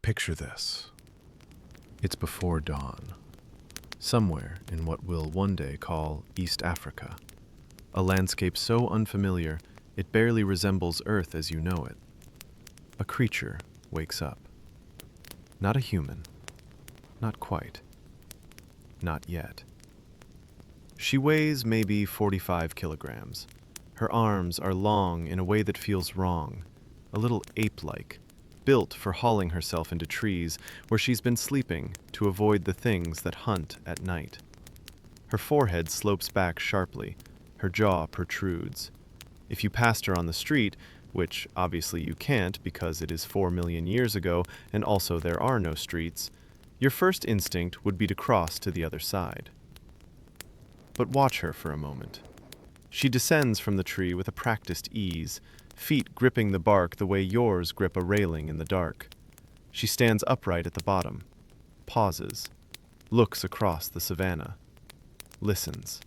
Picture this. It's before dawn, somewhere in what we'll one day call East Africa, a landscape so unfamiliar it barely resembles Earth as you know it. A creature wakes up. Not a human. Not quite. Not yet. She weighs maybe 45 kilograms. Her arms are long in a way that feels wrong, a little ape-like, built for hauling herself into trees where she's been sleeping to avoid the things that hunt at night. Her forehead slopes back sharply, her jaw protrudes. If you passed her on the street, which obviously you can't because it is 4 million years ago and also there are no streets, your first instinct would be to cross to the other side. But watch her for a moment. She descends from the tree with a practiced ease, feet gripping the bark the way yours grip a railing in the dark. She stands upright at the bottom, pauses, looks across the savanna, listens.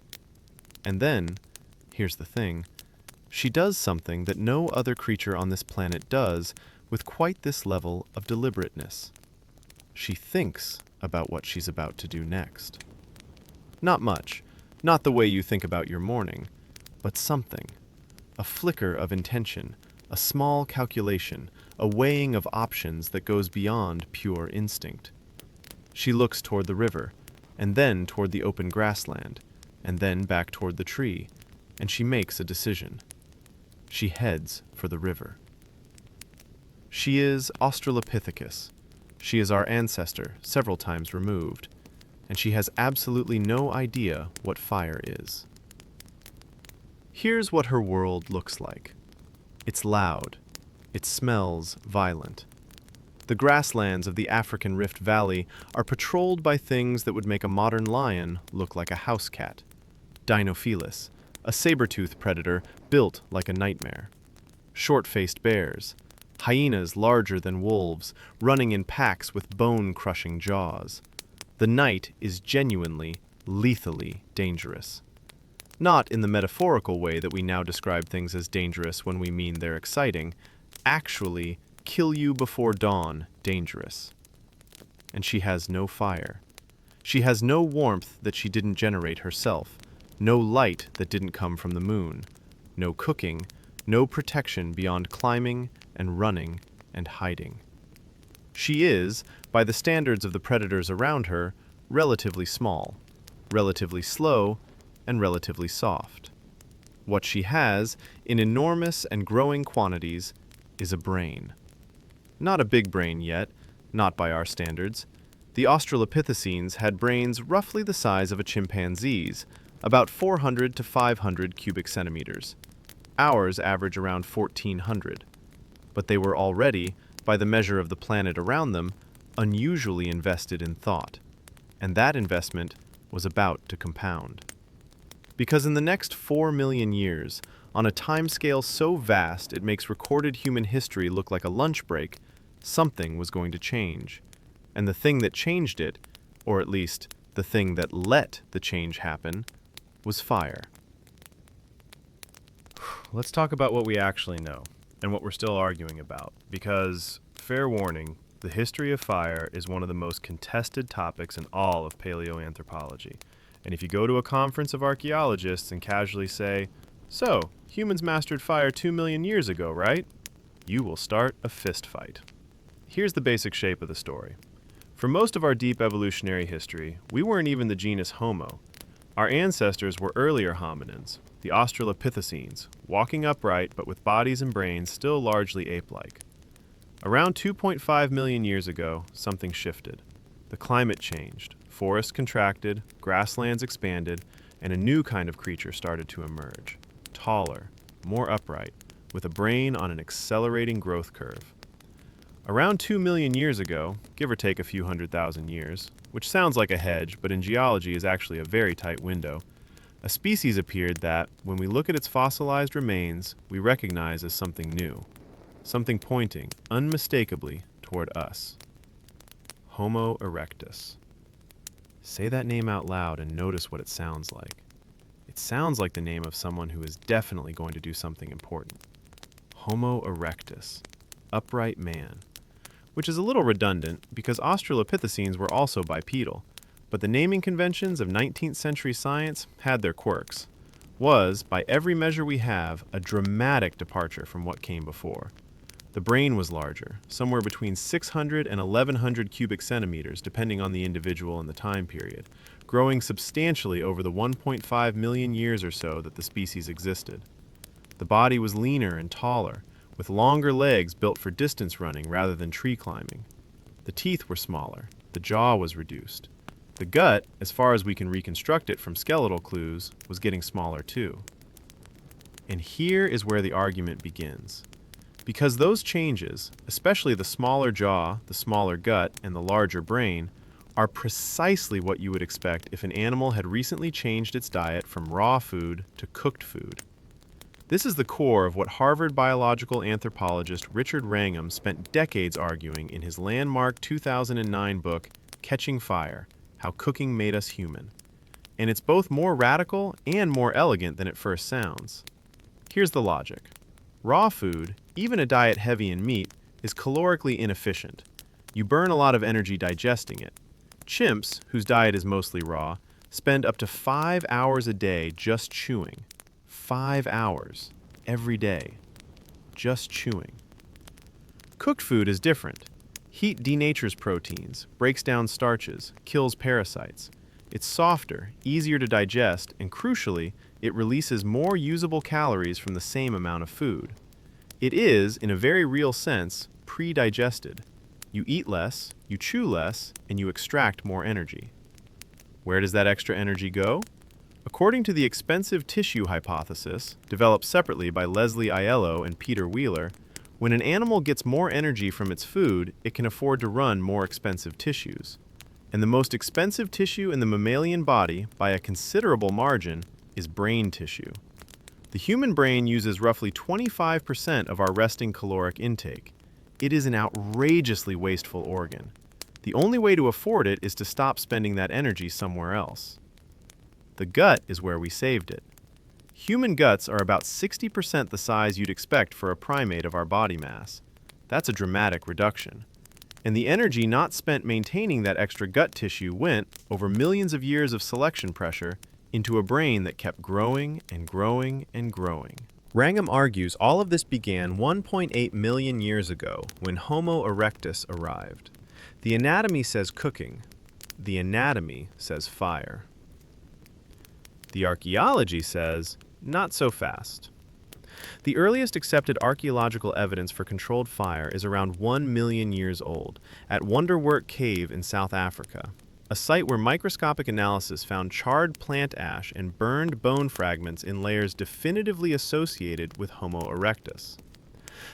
And then, here's the thing, she does something that no other creature on this planet does with quite this level of deliberateness. She thinks about what she's about to do next. Not much, not the way you think about your morning, but something. A flicker of intention, a small calculation, a weighing of options that goes beyond pure instinct. She looks toward the river, and then toward the open grassland, and then back toward the tree, and she makes a decision. She heads for the river. She is Australopithecus. She is our ancestor, several times removed, and she has absolutely no idea what fire is. Here's what her world looks like. It's loud. It smells violent. The grasslands of the African Rift Valley are patrolled by things that would make a modern lion look like a house cat. Dinofelis, a saber-toothed predator built like a nightmare. Short-faced bears. Hyenas larger than wolves, running in packs with bone-crushing jaws. The night is genuinely, lethally dangerous. Not in the metaphorical way that we now describe things as dangerous when we mean they're exciting, actually, kill you before dawn, dangerous. And she has no fire. She has no warmth that she didn't generate herself, no light that didn't come from the moon, no cooking, no protection beyond climbing and running and hiding. She is, by the standards of the predators around her, relatively small, relatively slow, and relatively soft. What she has, in enormous and growing quantities, is a brain. Not a big brain yet, not by our standards. The Australopithecines had brains roughly the size of a chimpanzee's, about 400 to 500 cubic centimeters. Ours average around 1,400. But they were already, by the measure of the planet around them, unusually invested in thought. And that investment was about to compound. Because in the next 4 million years, on a timescale so vast it makes recorded human history look like a lunch break, something was going to change. And the thing that changed it, or at least the thing that let the change happen, was fire. Let's talk about what we actually know, and what we're still arguing about, because, fair warning, the history of fire is one of the most contested topics in all of paleoanthropology. And if you go to a conference of archaeologists and casually say, "So, humans mastered fire 2 million years ago, right?" you will start a fist fight. Here's the basic shape of the story. For most of our deep evolutionary history, we weren't even the genus Homo. Our ancestors were earlier hominins, the Australopithecines, walking upright but with bodies and brains still largely ape-like. Around 2.5 million years ago, something shifted. The climate changed, forests contracted, grasslands expanded, and a new kind of creature started to emerge. Taller, more upright, with a brain on an accelerating growth curve. Around 2 million years ago, give or take a few 100,000 years, which sounds like a hedge, but in geology is actually a very tight window, a species appeared that, when we look at its fossilized remains, we recognize as something new, something pointing, unmistakably, toward us. Homo erectus. Say that name out loud and notice what it sounds like. It sounds like the name of someone who is definitely going to do something important. Homo erectus. Upright man. which is a little redundant because Australopithecines were also bipedal, but the naming conventions of 19th century science had their quirks. Was, by every measure we have, a dramatic departure from what came before. The brain was larger, somewhere between 600 and 1100 cubic centimeters, depending on the individual and the time period, growing substantially over the 1.5 million years or so that the species existed. The body was leaner and taller, with longer legs built for distance running rather than tree climbing. The teeth were smaller, the jaw was reduced. The gut, as far as we can reconstruct it from skeletal clues, was getting smaller too. And here is where the argument begins. Because those changes, especially the smaller jaw, the smaller gut, and the larger brain, are precisely what you would expect if an animal had recently changed its diet from raw food to cooked food. This is the core of what Harvard biological anthropologist Richard Wrangham spent decades arguing in his landmark 2009 book, Catching Fire: How Cooking Made Us Human. And it's both more radical and more elegant than it first sounds. Here's the logic. Raw food, even a diet heavy in meat, is calorically inefficient. You burn a lot of energy digesting it. Chimps, whose diet is mostly raw, spend up to 5 hours a day just chewing. 5 hours every day, just chewing. Cooked food is different. Heat denatures proteins, breaks down starches, kills parasites. It's softer, easier to digest, and crucially, it releases more usable calories from the same amount of food. It is, in a very real sense, pre-digested. You eat less, you chew less, and you extract more energy. Where does that extra energy go? According to the expensive tissue hypothesis, developed separately by Leslie Aiello and Peter Wheeler, when an animal gets more energy from its food, it can afford to run more expensive tissues. And the most expensive tissue in the mammalian body, by a considerable margin, is brain tissue. The human brain uses roughly 25% of our resting caloric intake. It is an outrageously wasteful organ. The only way to afford it is to stop spending that energy somewhere else. The gut is where we saved it. Human guts are about 60% the size you'd expect for a primate of our body mass. That's a dramatic reduction. And the energy not spent maintaining that extra gut tissue went, over millions of years of selection pressure, into a brain that kept growing and growing and growing. Wrangham argues all of this began 1.8 million years ago when Homo erectus arrived. The anatomy says cooking. The anatomy says fire. The archaeology says, not so fast. The earliest accepted archaeological evidence for controlled fire is around 1 million years old, at Wonderwork Cave in South Africa, a site where microscopic analysis found charred plant ash and burned bone fragments in layers definitively associated with Homo erectus.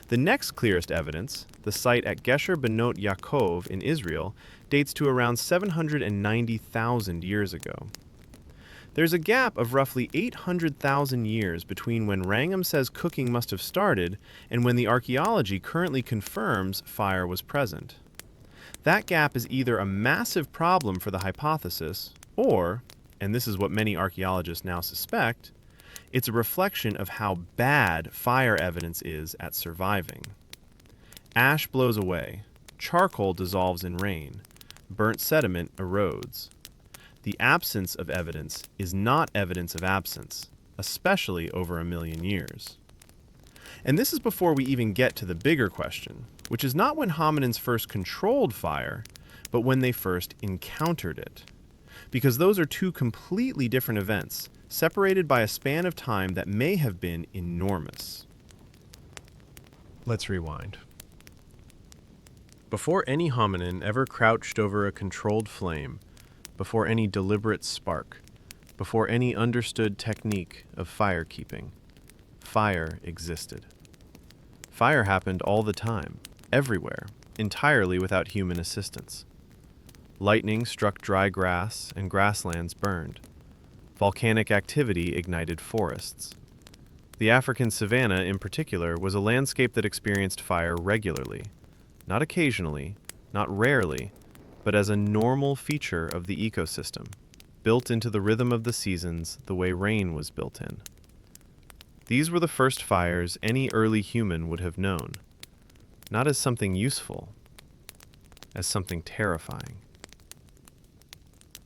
The next clearest evidence, the site at Gesher Benot Yaakov in Israel, dates to around 790,000 years ago. There's a gap of roughly 800,000 years between when Wrangham says cooking must have started and when the archaeology currently confirms fire was present. That gap is either a massive problem for the hypothesis, or, and this is what many archaeologists now suspect, it's a reflection of how bad fire evidence is at surviving. Ash blows away, charcoal dissolves in rain, burnt sediment erodes. The absence of evidence is not evidence of absence, especially over 1 million years. And this is before we even get to the bigger question, which is not when hominins first controlled fire, but when they first encountered it. Because those are two completely different events, separated by a span of time that may have been enormous. Let's rewind. Before any hominin ever crouched over a controlled flame, before any deliberate spark, before any understood technique of fire keeping, fire existed. Fire happened all the time, everywhere, entirely without human assistance. Lightning struck dry grass and grasslands burned. Volcanic activity ignited forests. The African savanna, in particular, was a landscape that experienced fire regularly, not occasionally, not rarely, but as a normal feature of the ecosystem, built into the rhythm of the seasons the way rain was built in. These were the first fires any early human would have known, not as something useful, as something terrifying.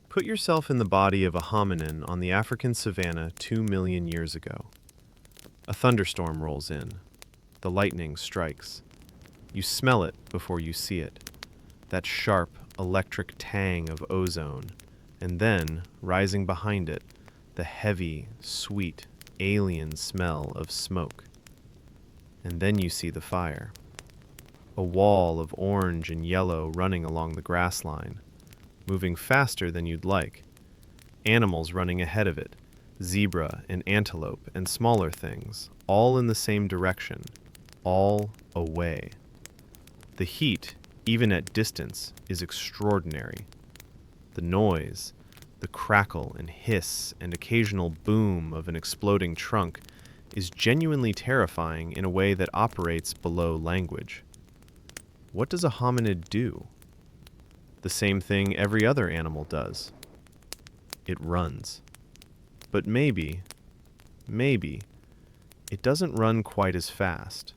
Put yourself in the body of a hominin on the African savanna 2 million years ago. A thunderstorm rolls in. The lightning strikes. You smell it before you see it. That sharp, electric tang of ozone. And then, rising behind it, the heavy, sweet, alien smell of smoke. And then you see the fire. A wall of orange and yellow running along the grass line, moving faster than you'd like. Animals running ahead of it, zebra and antelope and smaller things, all in the same direction, all away. The heat, even at distance, is extraordinary. The noise, the crackle and hiss and occasional boom of an exploding trunk is genuinely terrifying in a way that operates below language. What does a hominid do? The same thing every other animal does. It runs. But maybe, it doesn't run quite as fast.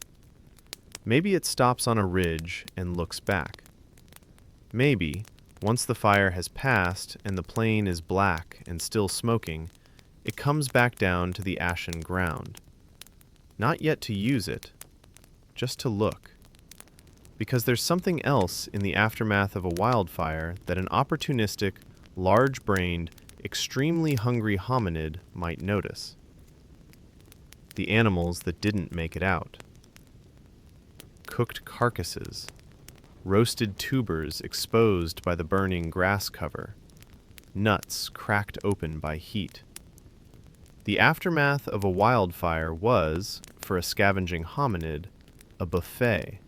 Maybe it stops on a ridge and looks back. Maybe, once the fire has passed and the plain is black and still smoking, it comes back down to the ashen ground. Not yet to use it, just to look. Because there's something else in the aftermath of a wildfire that an opportunistic, large-brained, extremely hungry hominid might notice. The animals that didn't make it out. Cooked carcasses, roasted tubers exposed by the burning grass cover, nuts cracked open by heat. The aftermath of a wildfire was, for a scavenging hominid, a buffet.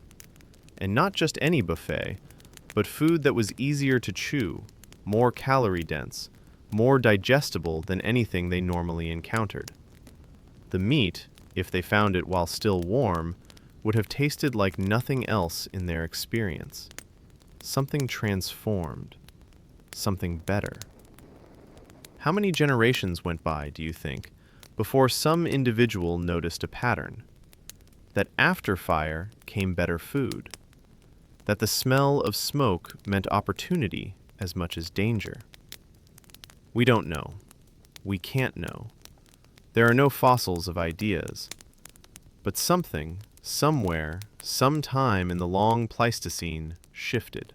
And not just any buffet, but food that was easier to chew, more calorie-dense, more digestible than anything they normally encountered. The meat, if they found it while still warm, would have tasted like nothing else in their experience. Something transformed. Something better. How many generations went by, do you think, before some individual noticed a pattern? That after fire came better food. That the smell of smoke meant opportunity as much as danger. We don't know. We can't know. There are no fossils of ideas. But something, somewhere, sometime in the long Pleistocene, shifted.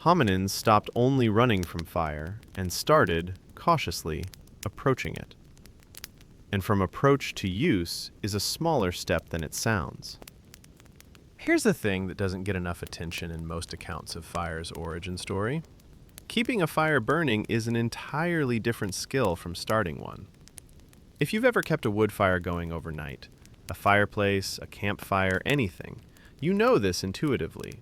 Hominins stopped only running from fire and started, cautiously, approaching it. And from approach to use is a smaller step than it sounds. Here's the thing that doesn't get enough attention in most accounts of fire's origin story. Keeping a fire burning is an entirely different skill from starting one. If you've ever kept a wood fire going overnight, a fireplace, a campfire, anything, you know this intuitively.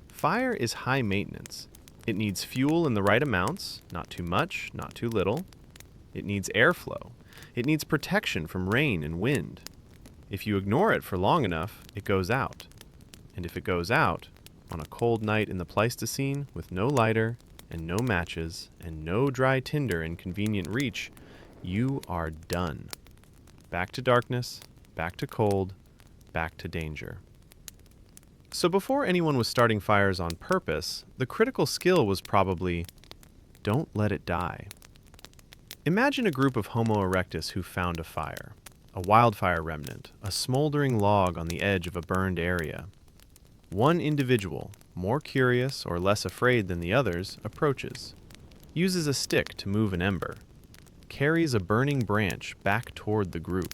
Fire is high maintenance. It needs fuel in the right amounts, not too much, not too little. It needs airflow. It needs protection from rain and wind. If you ignore it for long enough, it goes out. And if it goes out, on a cold night in the Pleistocene with no lighter and no matches and no dry tinder in convenient reach, you are done. Back to darkness, back to cold, back to danger. So before anyone was starting fires on purpose, the critical skill was probably, don't let it die. Imagine a group of Homo erectus who found a fire, a wildfire remnant, a smoldering log on the edge of a burned area. One individual, more curious or less afraid than the others, approaches, uses a stick to move an ember, carries a burning branch back toward the group.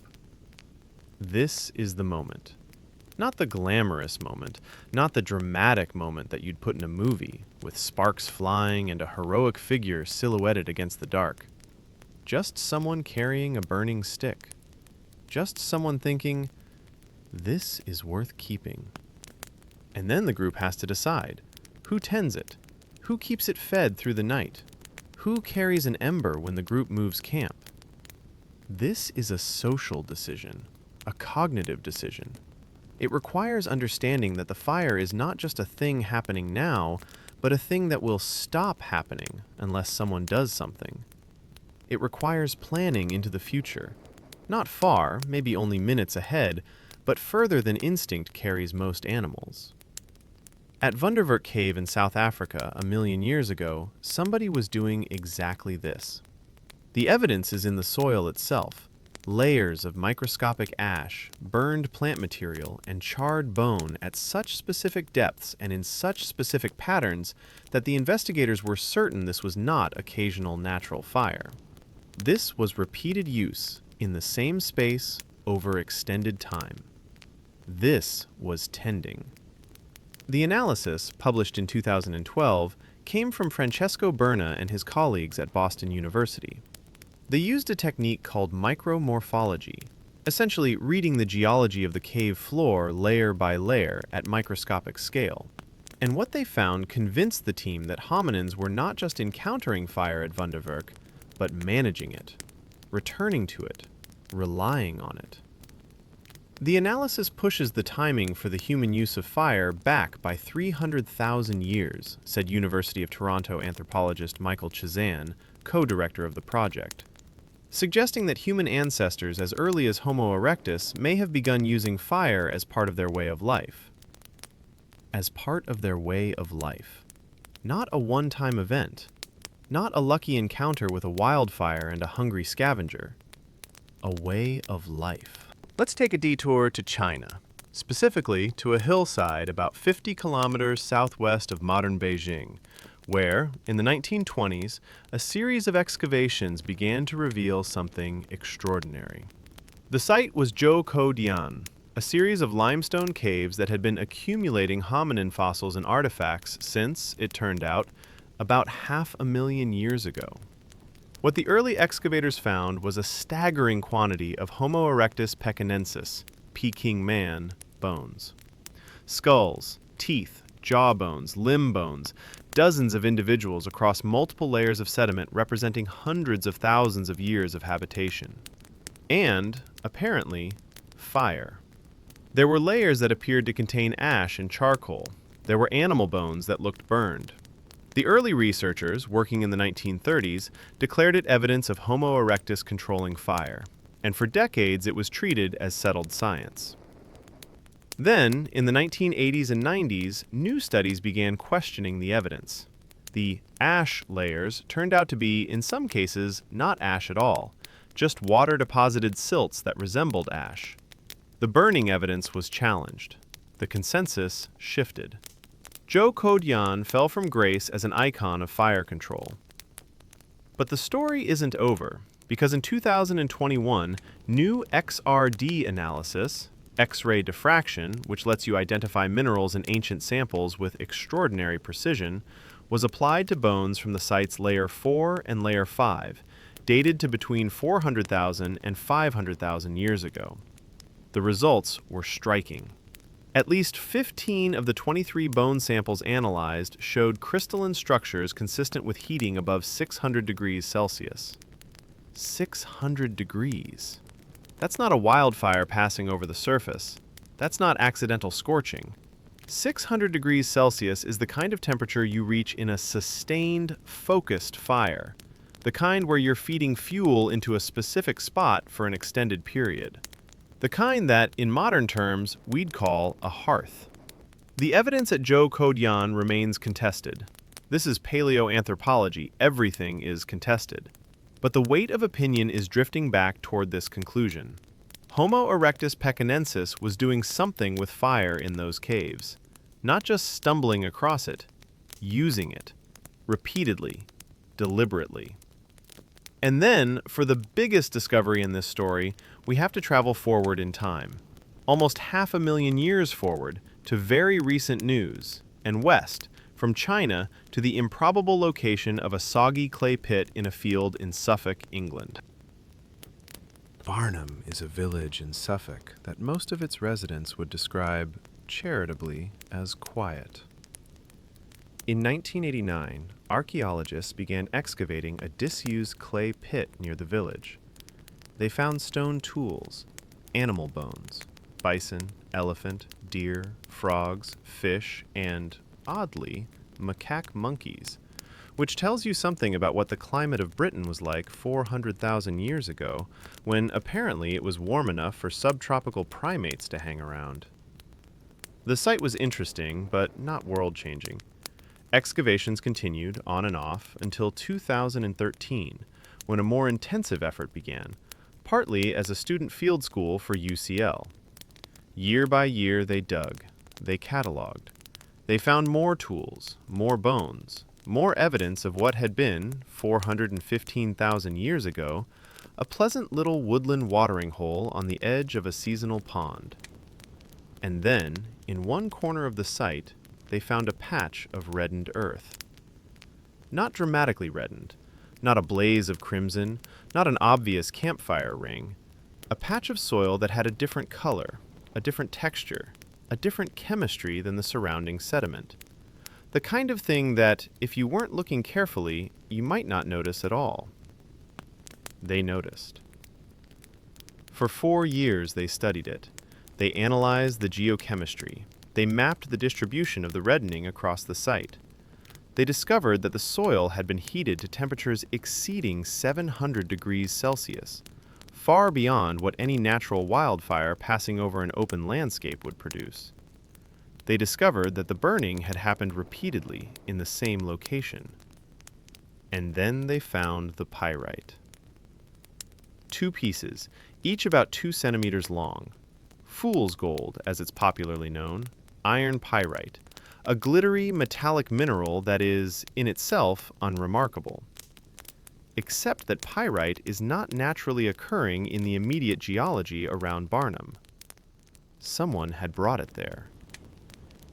This is the moment. Not the glamorous moment, not the dramatic moment that you'd put in a movie, with sparks flying and a heroic figure silhouetted against the dark. Just someone carrying a burning stick. Just someone thinking, this is worth keeping. And then the group has to decide, who tends it? Who keeps it fed through the night? Who carries an ember when the group moves camp? This is a social decision, a cognitive decision. It requires understanding that the fire is not just a thing happening now, but a thing that will stop happening unless someone does something. It requires planning into the future. Not far, maybe only minutes ahead, but further than instinct carries most animals. At Wonderwerk Cave in South Africa a million years ago, somebody was doing exactly this. The evidence is in the soil itself. Layers of microscopic ash, burned plant material, and charred bone at such specific depths and in such specific patterns that the investigators were certain this was not occasional natural fire. This was repeated use in the same space over extended time. This was tending. The analysis, published in 2012, came from Francesco Berna and his colleagues at Boston University. They used a technique called micromorphology, essentially reading the geology of the cave floor layer by layer at microscopic scale. And what they found convinced the team that hominins were not just encountering fire at Wonderwerk, but managing it, returning to it, relying on it. The analysis pushes the timing for the human use of fire back by 300,000 years, said University of Toronto anthropologist Michael Chazan, co-director of the project, suggesting that human ancestors as early as Homo erectus may have begun using fire as part of their way of life. As part of their way of life. Not a one-time event. Not a lucky encounter with a wildfire and a hungry scavenger. A way of life. Let's take a detour to China, specifically to a hillside about 50 kilometers southwest of modern Beijing, where, in the 1920s, a series of excavations began to reveal something extraordinary. The site was ZHOUKOUDIAN, a series of limestone caves that had been accumulating hominin fossils and artifacts since, it turned out, about 500,000 years ago. What the early excavators found was a staggering quantity of Homo erectus pekinensis, Peking man, bones. Skulls, teeth, jaw bones, limb bones, dozens of individuals across multiple layers of sediment representing hundreds of thousands of years of habitation. And, apparently, fire. There were layers that appeared to contain ash and charcoal. There were animal bones that looked burned. The early researchers, working in the 1930s, declared it evidence of Homo erectus controlling fire, and for decades it was treated as settled science. Then, in the 1980s and 90s, new studies began questioning the evidence. The ash layers turned out to be, in some cases, not ash at all, just water-deposited silts that resembled ash. The burning evidence was challenged. The consensus shifted. ZHOUKOUDIAN fell from grace as an icon of fire control. But the story isn't over, because in 2021, new XRD analysis, X-ray diffraction, which lets you identify minerals in ancient samples with extraordinary precision, was applied to bones from the site's Layer 4 and Layer 5, dated to between 400,000 and 500,000 years ago. The results were striking. At least 15 of the 23 bone samples analyzed showed crystalline structures consistent with heating above 600 degrees Celsius. 600 degrees. That's not a wildfire passing over the surface. That's not accidental scorching. 600 degrees Celsius is the kind of temperature you reach in a sustained, focused fire, the kind where you're feeding fuel into a specific spot for an extended period. The kind that, in modern terms, we'd call a hearth. The evidence at ZHOUKOUDIAN remains contested. This is paleoanthropology. Everything is contested. But the weight of opinion is drifting back toward this conclusion. Homo erectus pekinensis was doing something with fire in those caves. Not just stumbling across it, using it. Repeatedly. Deliberately. And then, for the biggest discovery in this story, we have to travel forward in time. Almost 500,000 years forward to very recent news, and west, from China to the improbable location of a soggy clay pit in a field in Suffolk, England. Farnham is a village in Suffolk that most of its residents would describe, charitably, as quiet. In 1989, archaeologists began excavating a disused clay pit near the village. They found stone tools, animal bones, bison, elephant, deer, frogs, fish, and, oddly, macaque monkeys, which tells you something about what the climate of Britain was like 400,000 years ago, when apparently it was warm enough for subtropical primates to hang around. The site was interesting, but not world-changing. Excavations continued on and off until 2013, when a more intensive effort began, partly as a student field school for UCL. Year by year they dug, they cataloged. They found more tools, more bones, more evidence of what had been, 415,000 years ago, a pleasant little woodland watering hole on the edge of a seasonal pond. And then, in one corner of the site, they found a patch of reddened earth. Not dramatically reddened, not a blaze of crimson, not an obvious campfire ring. A patch of soil that had a different color, a different texture, a different chemistry than the surrounding sediment. The kind of thing that, if you weren't looking carefully, you might not notice at all. They noticed. For 4 years they studied it. They analyzed the geochemistry. They mapped the distribution of the reddening across the site. They discovered that the soil had been heated to temperatures exceeding 700 degrees Celsius, far beyond what any natural wildfire passing over an open landscape would produce. They discovered that the burning had happened repeatedly in the same location. And then they found the pyrite. 2 pieces, each about 2 centimeters long. Fool's gold, as it's popularly known, iron pyrite, a glittery metallic mineral that is, in itself, unremarkable. Except that pyrite is not naturally occurring in the immediate geology around Barnum. Someone had brought it there.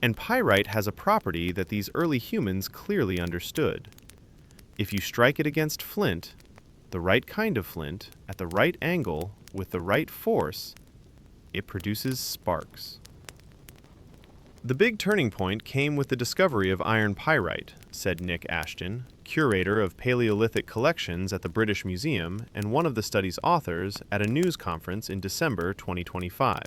And pyrite has a property that these early humans clearly understood. If you strike it against flint, the right kind of flint, at the right angle, with the right force, it produces sparks. The big turning point came with the discovery of iron pyrite, said Nick Ashton, curator of Paleolithic collections at the British Museum and one of the study's authors, at a news conference in December 2025.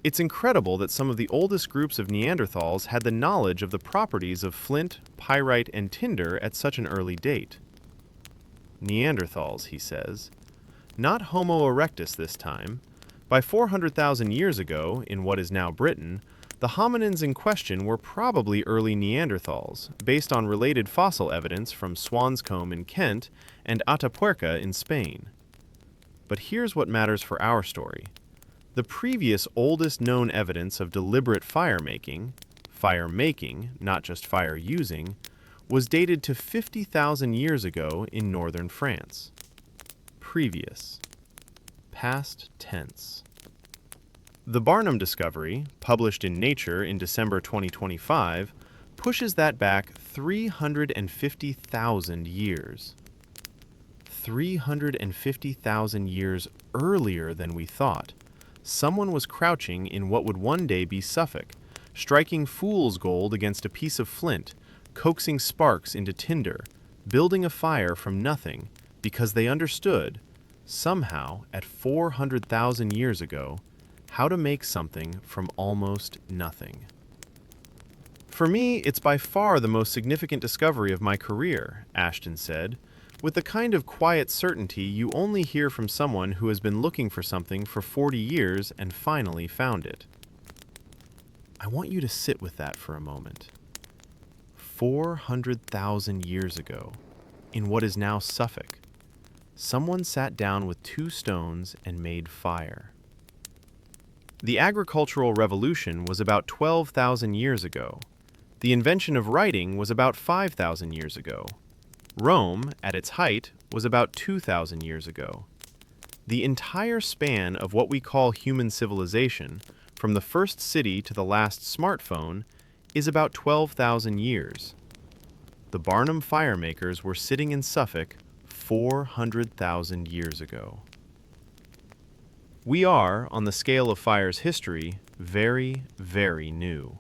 It's incredible that some of the oldest groups of Neanderthals had the knowledge of the properties of flint, pyrite, and tinder at such an early date. Neanderthals, he says. Not Homo erectus this time. By 400,000 years ago, in what is now Britain, the hominins in question were probably early Neanderthals, based on related fossil evidence from Swanscombe in Kent and Atapuerca in Spain. But here's what matters for our story. The previous oldest known evidence of deliberate fire-making, not just fire-using, was dated to 50,000 years ago in northern France. Previous. Past tense. The Barnum discovery, published in Nature in December 2025, pushes that back 350,000 years. 350,000 years earlier than we thought. Someone was crouching in what would one day be Suffolk, striking fool's gold against a piece of flint, coaxing sparks into tinder, building a fire from nothing, because they understood, somehow at 400,000 years ago, how to make something from almost nothing. For me, it's by far the most significant discovery of my career, Ashton said, with the kind of quiet certainty you only hear from someone who has been looking for something for 40 years and finally found it. I want you to sit with that for a moment. 400,000 years ago, in what is now Suffolk, someone sat down with 2 stones and made fire. The agricultural revolution was about 12,000 years ago. The invention of writing was about 5,000 years ago. Rome, at its height, was about 2,000 years ago. The entire span of what we call human civilization, from the first city to the last smartphone, is about 12,000 years. The Barnum firemakers were sitting in Suffolk 400,000 years ago. We are, on the scale of fire's history, very, very new.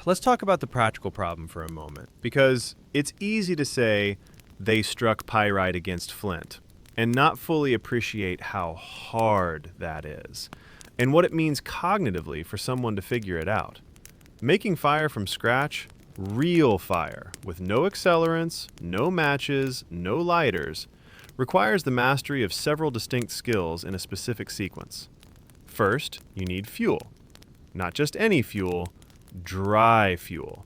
Let's talk about the practical problem for a moment. Because it's easy to say they struck pyrite against flint and not fully appreciate how hard that is and what it means cognitively for someone to figure it out. Making fire from scratch, real fire, with no accelerants, no matches, no lighters, requires the mastery of several distinct skills in a specific sequence. First, you need fuel. Not just any fuel, dry fuel.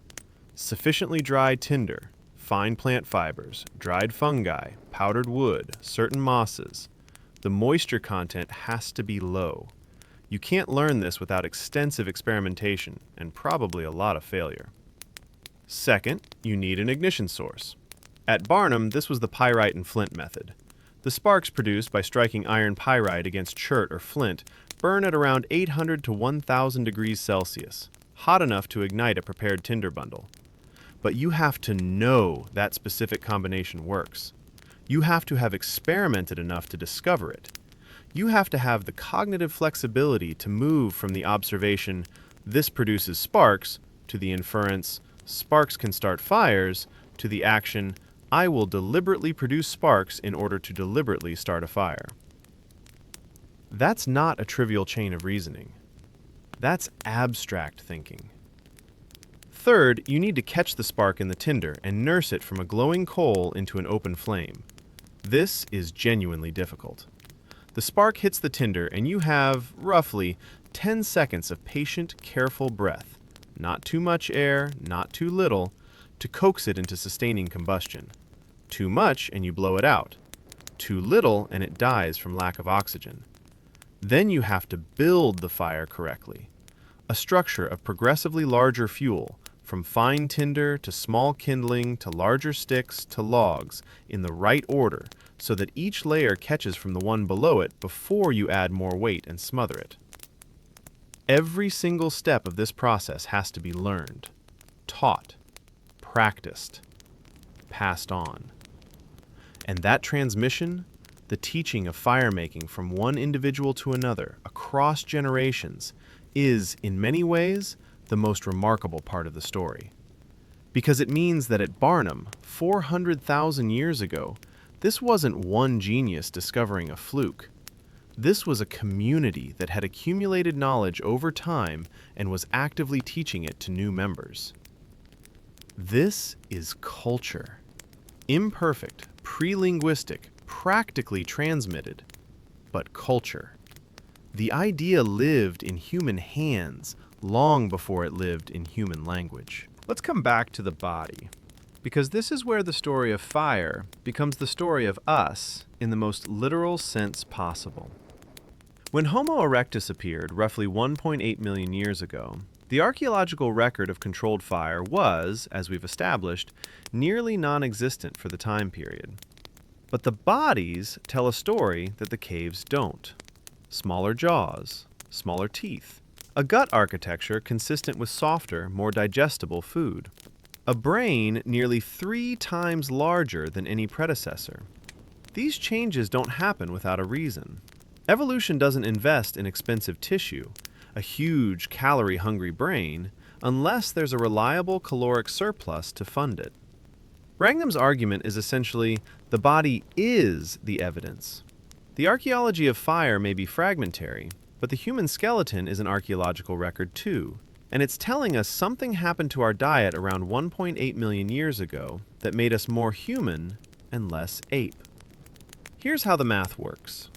Sufficiently dry tinder, fine plant fibers, dried fungi, powdered wood, certain mosses. The moisture content has to be low. You can't learn this without extensive experimentation and probably a lot of failure. Second, you need an ignition source. At Barnum, this was the pyrite and flint method. The sparks produced by striking iron pyrite against chert or flint burn at around 800 to 1000 degrees Celsius, hot enough to ignite a prepared tinder bundle. But you have to know that specific combination works. You have to have experimented enough to discover it. You have to have the cognitive flexibility to move from the observation, this produces sparks, to the inference, sparks can start fires, to the action, I will deliberately produce sparks in order to deliberately start a fire. That's not a trivial chain of reasoning. That's abstract thinking. Third, you need to catch the spark in the tinder and nurse it from a glowing coal into an open flame. This is genuinely difficult. The spark hits the tinder and you have, roughly, 10 seconds of patient, careful breath, not too much air, not too little, to coax it into sustaining combustion. Too much and you blow it out. Too little and it dies from lack of oxygen. Then you have to build the fire correctly. A structure of progressively larger fuel, from fine tinder to small kindling to larger sticks to logs, in the right order, so that each layer catches from the one below it before you add more weight and smother it. Every single step of this process has to be learned, taught, practiced, passed on. And that transmission, the teaching of fire-making from one individual to another across generations, is, in many ways, the most remarkable part of the story. Because it means that at Barnum, 400,000 years ago, this wasn't one genius discovering a fluke. This was a community that had accumulated knowledge over time and was actively teaching it to new members. This is culture. Imperfect, pre-linguistic, practically transmitted, but culture. The idea lived in human hands long before it lived in human language. Let's come back to the body, because this is where the story of fire becomes the story of us in the most literal sense possible. When Homo erectus appeared roughly 1.8 million years ago, the archaeological record of controlled fire was, as we've established, nearly non-existent for the time period. But the bodies tell a story that the caves don't. Smaller jaws, smaller teeth, a gut architecture consistent with softer, more digestible food, a brain nearly 3 times larger than any predecessor. These changes don't happen without a reason. Evolution doesn't invest in expensive tissue, a huge calorie-hungry brain, unless there's a reliable caloric surplus to fund it. Wrangham's argument is essentially, the body is the evidence. The archaeology of fire may be fragmentary, but the human skeleton is an archaeological record too, and it's telling us something happened to our diet around 1.8 million years ago that made us more human and less ape. Here's how the math works.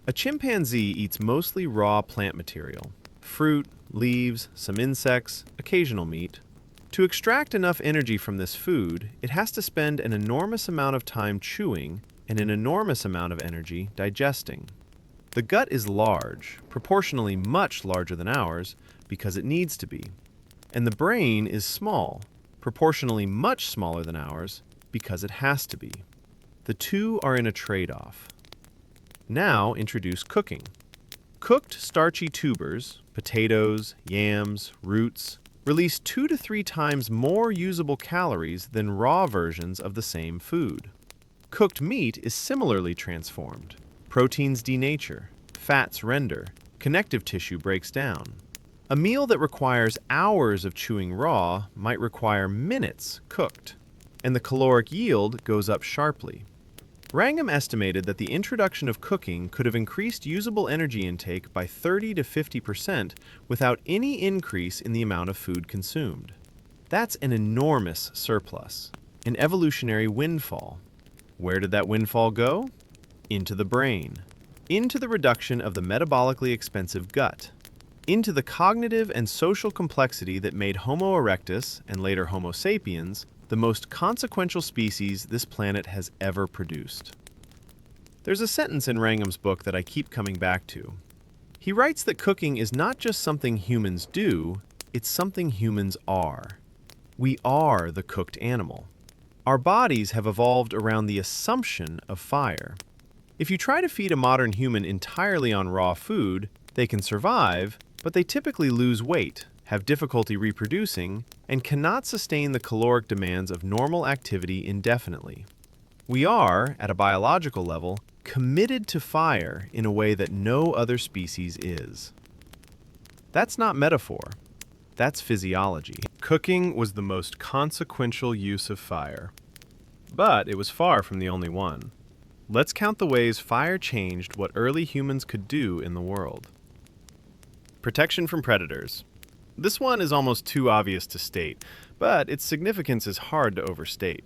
A chimpanzee eats mostly raw plant material, fruit, leaves, some insects, occasional meat. To extract enough energy from this food, it has to spend an enormous amount of time chewing and an enormous amount of energy digesting. The gut is large, proportionally much larger than ours, because it needs to be. And the brain is small, proportionally much smaller than ours, because it has to be. The two are in a trade-off. Now introduce cooking. Cooked starchy tubers, potatoes, yams, roots, release 2 to 3 times more usable calories than raw versions of the same food. Cooked meat is similarly transformed. Proteins denature, fats render, connective tissue breaks down. A meal that requires hours of chewing raw might require minutes cooked, and the caloric yield goes up sharply. Wrangham estimated that the introduction of cooking could have increased usable energy intake by 30 to 50% without any increase in the amount of food consumed. That's an enormous surplus, an evolutionary windfall. Where did that windfall go? Into the brain, into the reduction of the metabolically expensive gut, into the cognitive and social complexity that made Homo erectus, and later Homo sapiens, the most consequential species this planet has ever produced. There's a sentence in Wrangham's book that I keep coming back to. He writes that cooking is not just something humans do, it's something humans are. We are the cooked animal. Our bodies have evolved around the assumption of fire. If you try to feed a modern human entirely on raw food, they can survive, but they typically lose weight, have difficulty reproducing, and cannot sustain the caloric demands of normal activity indefinitely. We are, at a biological level, committed to fire in a way that no other species is. That's not metaphor. That's physiology. Cooking was the most consequential use of fire. But it was far from the only one. Let's count the ways fire changed what early humans could do in the world. Protection from predators. This one is almost too obvious to state, but its significance is hard to overstate.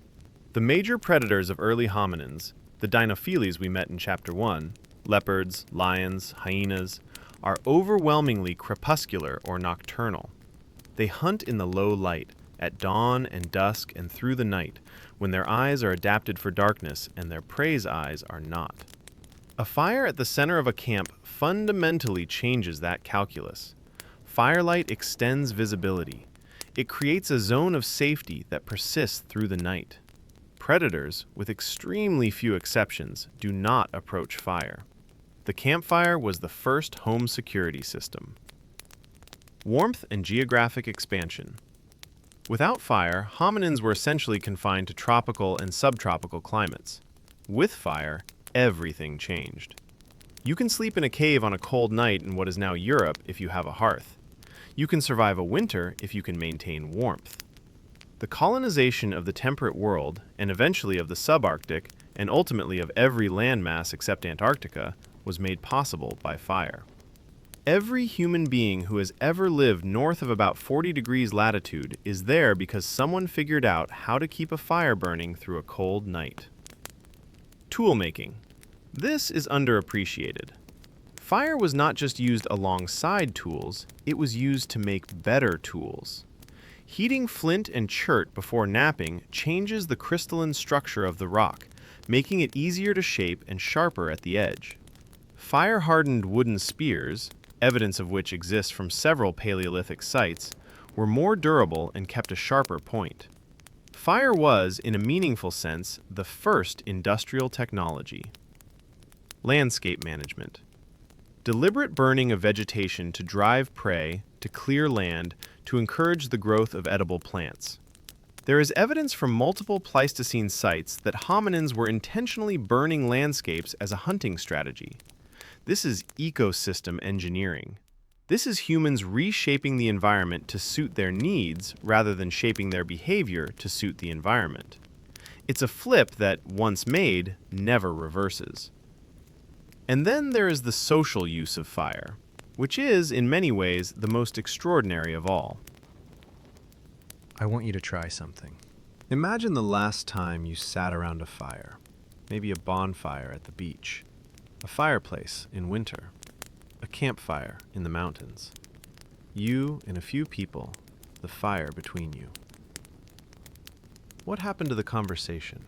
The major predators of early hominins, the dinophiles we met in Chapter 1, leopards, lions, hyenas, are overwhelmingly crepuscular or nocturnal. They hunt in the low light, at dawn and dusk and through the night, when their eyes are adapted for darkness and their prey's eyes are not. A fire at the center of a camp fundamentally changes that calculus. Firelight extends visibility. It creates a zone of safety that persists through the night. Predators, with extremely few exceptions, do not approach fire. The campfire was the first home security system. Warmth and geographic expansion. Without fire, hominins were essentially confined to tropical and subtropical climates. With fire, everything changed. You can sleep in a cave on a cold night in what is now Europe if you have a hearth. You can survive a winter if you can maintain warmth. The colonization of the temperate world, and eventually of the subarctic, and ultimately of every landmass except Antarctica, was made possible by fire. Every human being who has ever lived north of about 40 degrees latitude is there because someone figured out how to keep a fire burning through a cold night. Tool making. This is underappreciated. Fire was not just used alongside tools, it was used to make better tools. Heating flint and chert before knapping changes the crystalline structure of the rock, making it easier to shape and sharper at the edge. Fire-hardened wooden spears, evidence of which exists from several Paleolithic sites, were more durable and kept a sharper point. Fire was, in a meaningful sense, the first industrial technology. Landscape management. Deliberate burning of vegetation to drive prey, to clear land, to encourage the growth of edible plants. There is evidence from multiple Pleistocene sites that hominins were intentionally burning landscapes as a hunting strategy. This is ecosystem engineering. This is humans reshaping the environment to suit their needs rather than shaping their behavior to suit the environment. It's a flip that, once made, never reverses. And then there is the social use of fire, which is, in many ways, the most extraordinary of all. I want you to try something. Imagine the last time you sat around a fire, maybe a bonfire at the beach, a fireplace in winter, a campfire in the mountains. You and a few people, the fire between you. What happened to the conversation?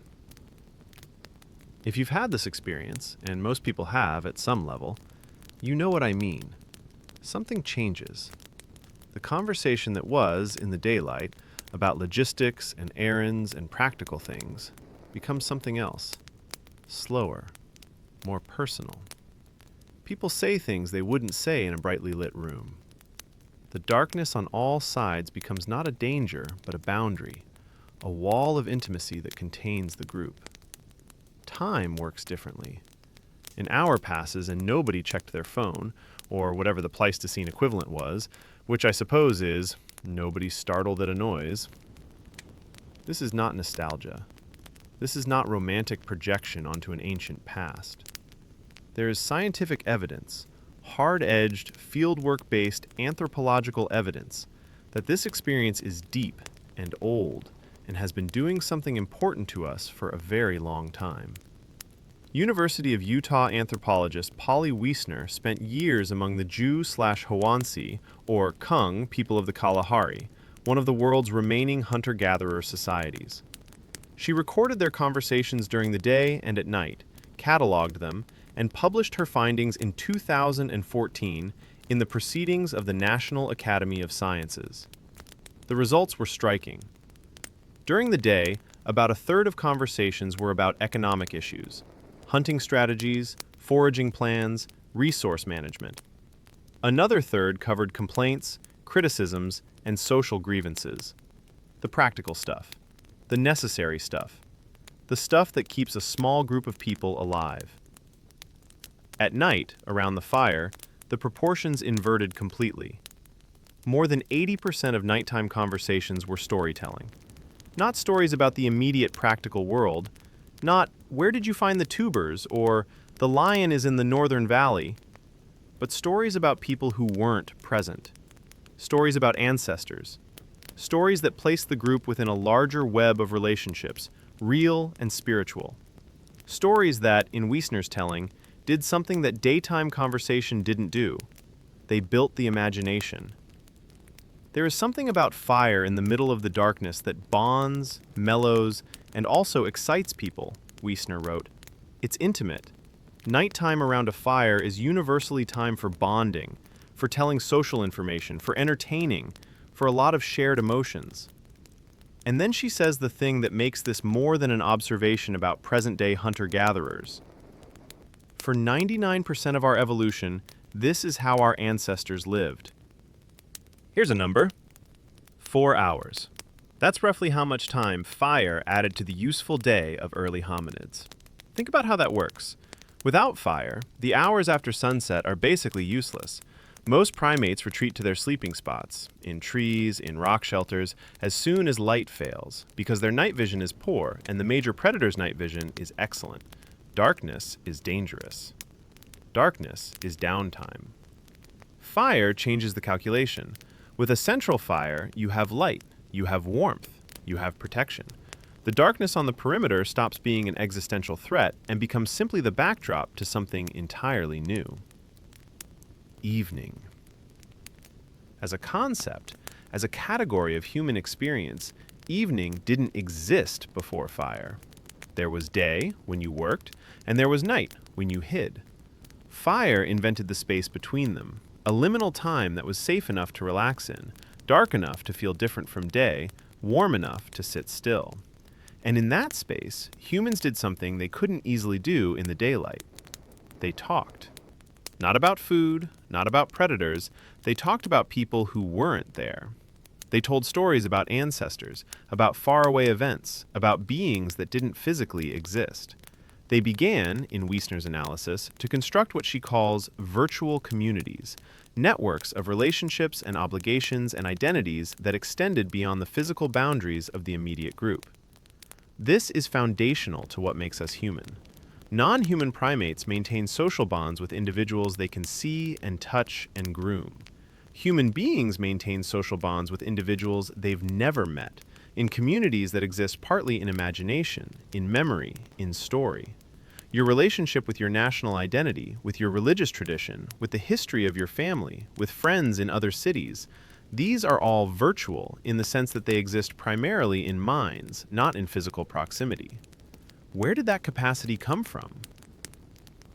If you've had this experience, and most people have at some level, you know what I mean. Something changes. The conversation that was, in the daylight, about logistics and errands and practical things becomes something else. Slower, more personal. People say things they wouldn't say in a brightly lit room. The darkness on all sides becomes not a danger, but a boundary, a wall of intimacy that contains the group. Time works differently. An hour passes and nobody checked their phone, or whatever the Pleistocene equivalent was, which I suppose is, nobody startled at a noise. This is not nostalgia. This is not romantic projection onto an ancient past. There is scientific evidence, hard-edged, fieldwork-based anthropological evidence, that this experience is deep and old and has been doing something important to us for a very long time. University of Utah anthropologist Polly Wiesner spent years among the Jew/Hoansi, or Kung, people of the Kalahari, one of the world's remaining hunter-gatherer societies. She recorded their conversations during the day and at night, cataloged them, and published her findings in 2014 in the Proceedings of the National Academy of Sciences. The results were striking. During the day, about a third of conversations were about economic issues, hunting strategies, foraging plans, resource management. Another third covered complaints, criticisms, and social grievances. The practical stuff, the necessary stuff, the stuff that keeps a small group of people alive. At night, around the fire, the proportions inverted completely. More than 80% of nighttime conversations were storytelling. Not stories about the immediate practical world, not "where did you find the tubers?" or "the lion is in the northern valley," but stories about people who weren't present. Stories about ancestors. Stories that placed the group within a larger web of relationships, real and spiritual. Stories that, in Wiesner's telling, did something that daytime conversation didn't do. They built the imagination. There is something about fire in the middle of the darkness that bonds, mellows, and also excites people, Wiesner wrote. It's intimate. Nighttime around a fire is universally time for bonding, for telling social information, for entertaining, for a lot of shared emotions. And then she says the thing that makes this more than an observation about present-day hunter-gatherers. For 99% of our evolution, this is how our ancestors lived. Here's a number. 4 hours. That's roughly how much time fire added to the useful day of early hominids. Think about how that works. Without fire, the hours after sunset are basically useless. Most primates retreat to their sleeping spots, in trees, in rock shelters, as soon as light fails, because their night vision is poor and the major predator's night vision is excellent. Darkness is dangerous. Darkness is downtime. Fire changes the calculation. With a central fire, you have light, you have warmth, you have protection. The darkness on the perimeter stops being an existential threat and becomes simply the backdrop to something entirely new. Evening. As a concept, as a category of human experience, evening didn't exist before fire. There was day, when you worked, and there was night, when you hid. Fire invented the space between them, a liminal time that was safe enough to relax in, dark enough to feel different from day, warm enough to sit still. And in that space, humans did something they couldn't easily do in the daylight. They talked. Not about food, not about predators, they talked about people who weren't there. They told stories about ancestors, about faraway events, about beings that didn't physically exist. They began, in Wiesner's analysis, to construct what she calls virtual communities, networks of relationships and obligations and identities that extended beyond the physical boundaries of the immediate group. This is foundational to what makes us human. Non-human primates maintain social bonds with individuals they can see and touch and groom. Human beings maintain social bonds with individuals they've never met, in communities that exist partly in imagination, in memory, in story. Your relationship with your national identity, with your religious tradition, with the history of your family, with friends in other cities, these are all virtual in the sense that they exist primarily in minds, not in physical proximity. Where did that capacity come from?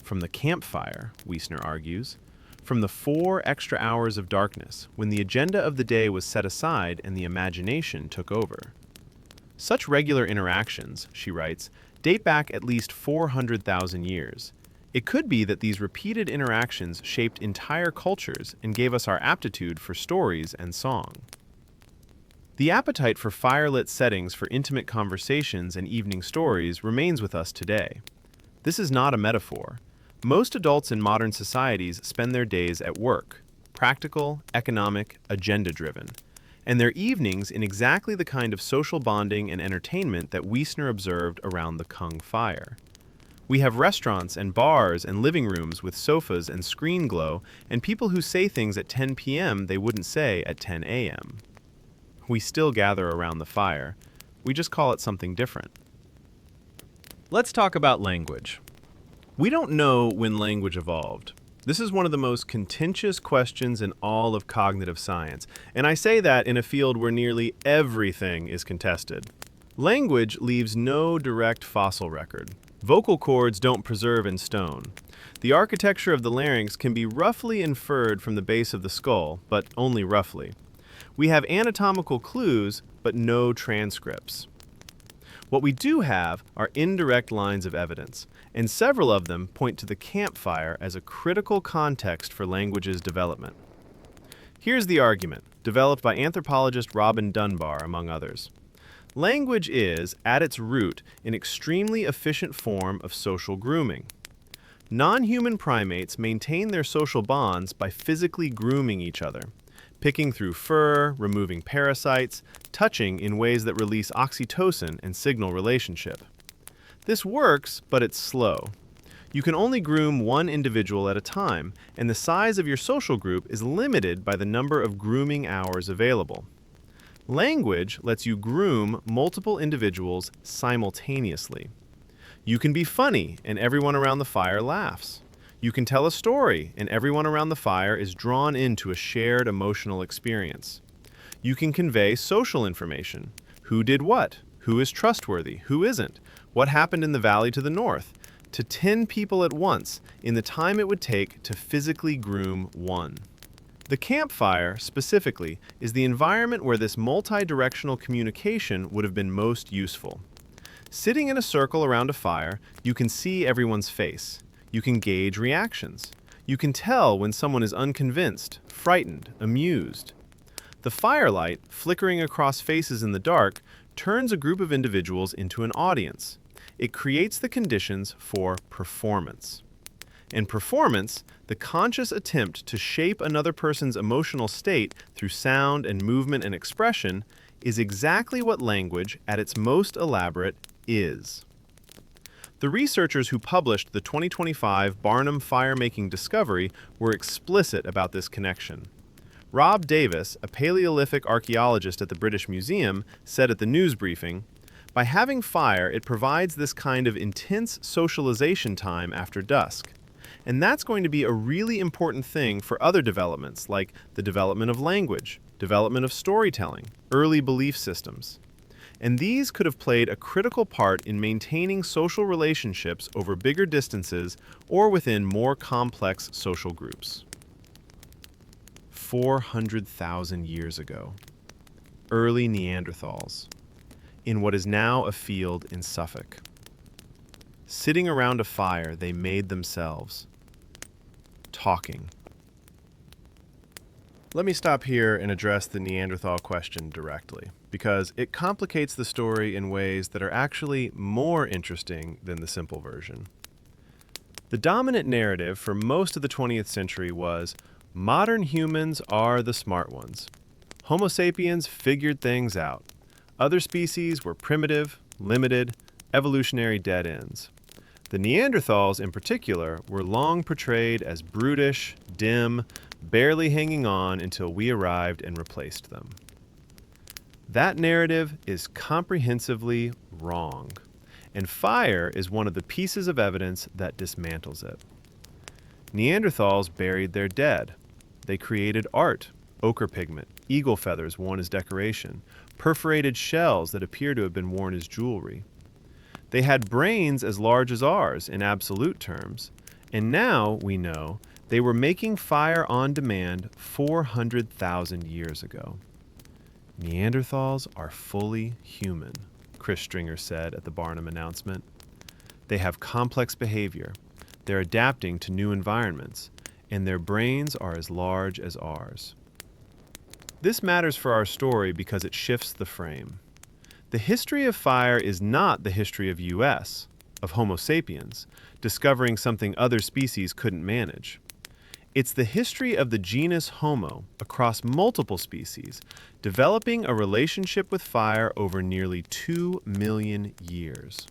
From the campfire, Wiesner argues. From the 4 extra hours of darkness, when the agenda of the day was set aside and the imagination took over. Such regular interactions, she writes, date back at least 400,000 years. It could be that these repeated interactions shaped entire cultures and gave us our aptitude for stories and song. The appetite for firelit settings for intimate conversations and evening stories remains with us today. This is not a metaphor. Most adults in modern societies spend their days at work, practical, economic, agenda-driven, and their evenings in exactly the kind of social bonding and entertainment that Wiesner observed around the Kung fire. We have restaurants and bars and living rooms with sofas and screen glow and people who say things at 10 p.m. they wouldn't say at 10 a.m. We still gather around the fire. We just call it something different. Let's talk about language. We don't know when language evolved. This is one of the most contentious questions in all of cognitive science, and I say that in a field where nearly everything is contested. Language leaves no direct fossil record. Vocal cords don't preserve in stone. The architecture of the larynx can be roughly inferred from the base of the skull, but only roughly. We have anatomical clues, but no transcripts. What we do have are indirect lines of evidence, and several of them point to the campfire as a critical context for language's development. Here's the argument, developed by anthropologist Robin Dunbar, among others. Language is, at its root, an extremely efficient form of social grooming. Non-human primates maintain their social bonds by physically grooming each other, picking through fur, removing parasites, touching in ways that release oxytocin and signal relationship. This works, but it's slow. You can only groom one individual at a time, and the size of your social group is limited by the number of grooming hours available. Language lets you groom multiple individuals simultaneously. You can be funny, and everyone around the fire laughs. You can tell a story, and everyone around the fire is drawn into a shared emotional experience. You can convey social information. Who did what? Who is trustworthy? Who isn't? What happened in the valley to the north? To 10 people at once, in the time it would take to physically groom one. The campfire, specifically, is the environment where this multi-directional communication would have been most useful. Sitting in a circle around a fire, you can see everyone's face. You can gauge reactions. You can tell when someone is unconvinced, frightened, amused. The firelight, flickering across faces in the dark, turns a group of individuals into an audience. It creates the conditions for performance. In performance, the conscious attempt to shape another person's emotional state through sound and movement and expression is exactly what language, at its most elaborate, is. The researchers who published the 2025 Barnum fire-making discovery were explicit about this connection. Rob Davis, a Paleolithic archaeologist at the British Museum, said at the news briefing, "By having fire, it provides this kind of intense socialization time after dusk. And that's going to be a really important thing for other developments, like the development of language, development of storytelling, early belief systems. And these could have played a critical part in maintaining social relationships over bigger distances or within more complex social groups." 400,000 years ago, early Neanderthals, in what is now a field in Suffolk. Sitting around a fire they made themselves, talking. Let me stop here and address the Neanderthal question directly, because it complicates the story in ways that are actually more interesting than the simple version. The dominant narrative for most of the 20th century was, modern humans are the smart ones. Homo sapiens figured things out. Other species were primitive, limited, evolutionary dead ends. The Neanderthals, in particular, were long portrayed as brutish, dim, barely hanging on until we arrived and replaced them. That narrative is comprehensively wrong, and fire is one of the pieces of evidence that dismantles it. Neanderthals buried their dead. They created art, ochre pigment, eagle feathers worn as decoration, perforated shells that appear to have been worn as jewelry. They had brains as large as ours in absolute terms, and now, we know, they were making fire on demand 400,000 years ago. Neanderthals are fully human, Chris Stringer said at the Barnum announcement. They have complex behavior, they're adapting to new environments, and their brains are as large as ours. This matters for our story because it shifts the frame. The history of fire is not the history of US, of Homo sapiens, discovering something other species couldn't manage. It's the history of the genus Homo across multiple species, developing a relationship with fire over nearly 2 million years.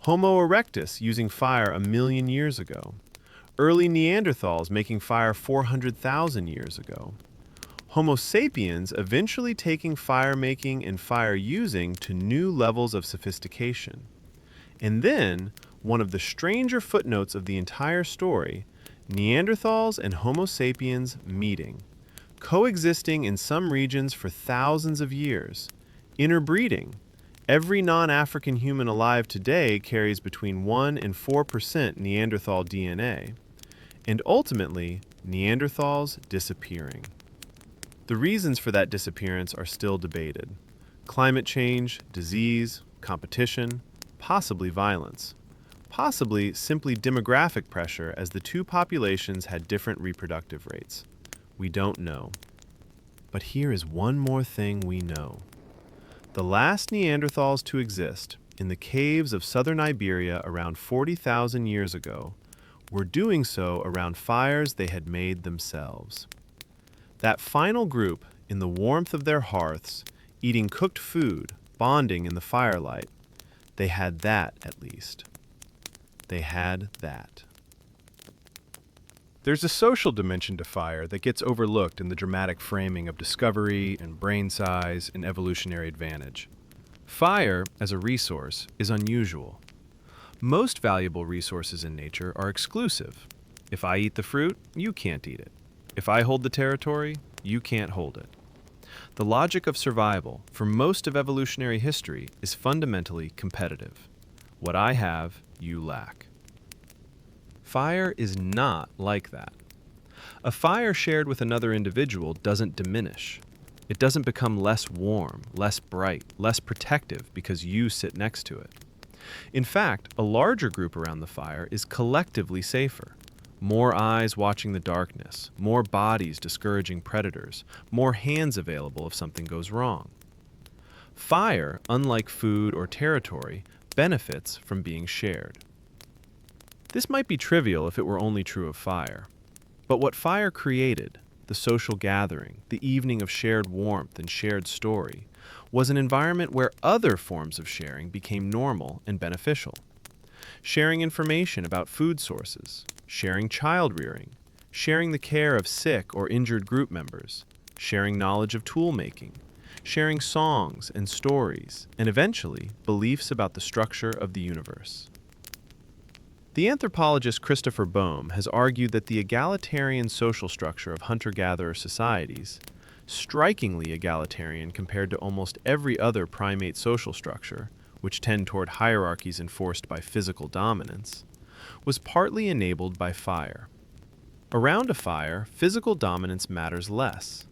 Homo erectus using fire 1 million years ago. Early Neanderthals making fire 400,000 years ago. Homo sapiens eventually taking fire making and fire using to new levels of sophistication. And then, one of the stranger footnotes of the entire story, Neanderthals and Homo sapiens meeting, coexisting in some regions for thousands of years, interbreeding. Every non-African human alive today carries between 1 and 4% Neanderthal DNA, and ultimately, Neanderthals disappearing. The reasons for that disappearance are still debated. Climate change, disease, competition, possibly violence, possibly simply demographic pressure as the two populations had different reproductive rates. We don't know. But here is one more thing we know. The last Neanderthals to exist in the caves of southern Iberia around 40,000 years ago were doing so around fires they had made themselves. That final group, in the warmth of their hearths, eating cooked food, bonding in the firelight, they had that at least. They had that. There's a social dimension to fire that gets overlooked in the dramatic framing of discovery and brain size and evolutionary advantage. Fire, as a resource, is unusual. Most valuable resources in nature are exclusive. If I eat the fruit, you can't eat it. If I hold the territory, you can't hold it. The logic of survival, for most of evolutionary history, is fundamentally competitive. What I have, you lack. Fire is not like that. A fire shared with another individual doesn't diminish. It doesn't become less warm, less bright, less protective because you sit next to it. In fact, a larger group around the fire is collectively safer. More eyes watching the darkness, more bodies discouraging predators, more hands available if something goes wrong. Fire, unlike food or territory, benefits from being shared. This might be trivial if it were only true of fire. But what fire created, the social gathering, the evening of shared warmth and shared story, was an environment where other forms of sharing became normal and beneficial. Sharing information about food sources, sharing child rearing, sharing the care of sick or injured group members, sharing knowledge of tool making, sharing songs and stories, and eventually beliefs about the structure of the universe. The anthropologist Christopher Boehm has argued that the egalitarian social structure of hunter-gatherer societies, strikingly egalitarian compared to almost every other primate social structure, which tend toward hierarchies enforced by physical dominance, was partly enabled by fire. Around a fire, physical dominance matters less.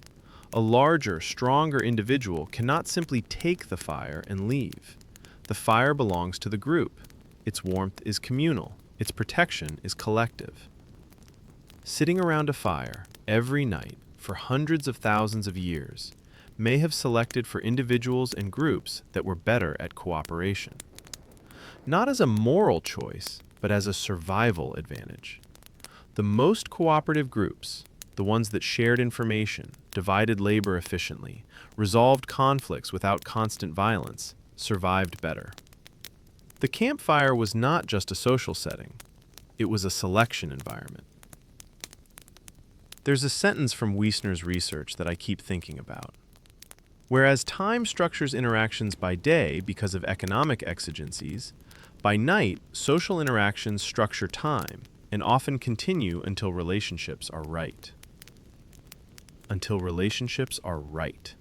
A larger, stronger individual cannot simply take the fire and leave. The fire belongs to the group. Its warmth is communal. Its protection is collective. Sitting around a fire every night for hundreds of thousands of years may have selected for individuals and groups that were better at cooperation. Not as a moral choice, but as a survival advantage. The most cooperative groups, the ones that shared information, divided labor efficiently, resolved conflicts without constant violence, survived better. The campfire was not just a social setting. It was a selection environment. There's a sentence from Wiesner's research that I keep thinking about. Whereas time structures interactions by day because of economic exigencies, by night, social interactions structure time and often continue until relationships are right. Until relationships are right.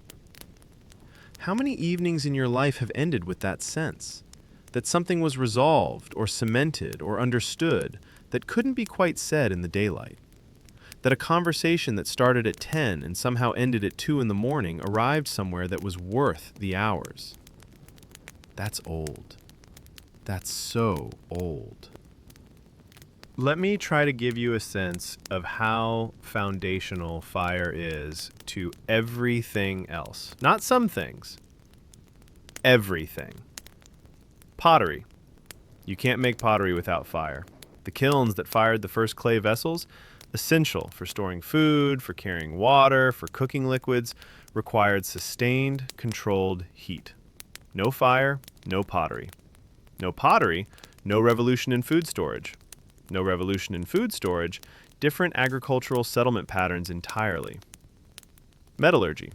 How many evenings in your life have ended with that sense? That something was resolved or cemented or understood that couldn't be quite said in the daylight. That a conversation that started at 10 and somehow ended at 2 in the morning arrived somewhere that was worth the hours. That's old. That's so old. Let me try to give you a sense of how foundational fire is to everything else. Not some things. Everything. Pottery. You can't make pottery without fire. The kilns that fired the first clay vessels, essential for storing food, for carrying water, for cooking liquids, required sustained, controlled heat. No fire, no pottery. No pottery, no revolution in food storage. No revolution in food storage, different agricultural settlement patterns entirely. Metallurgy.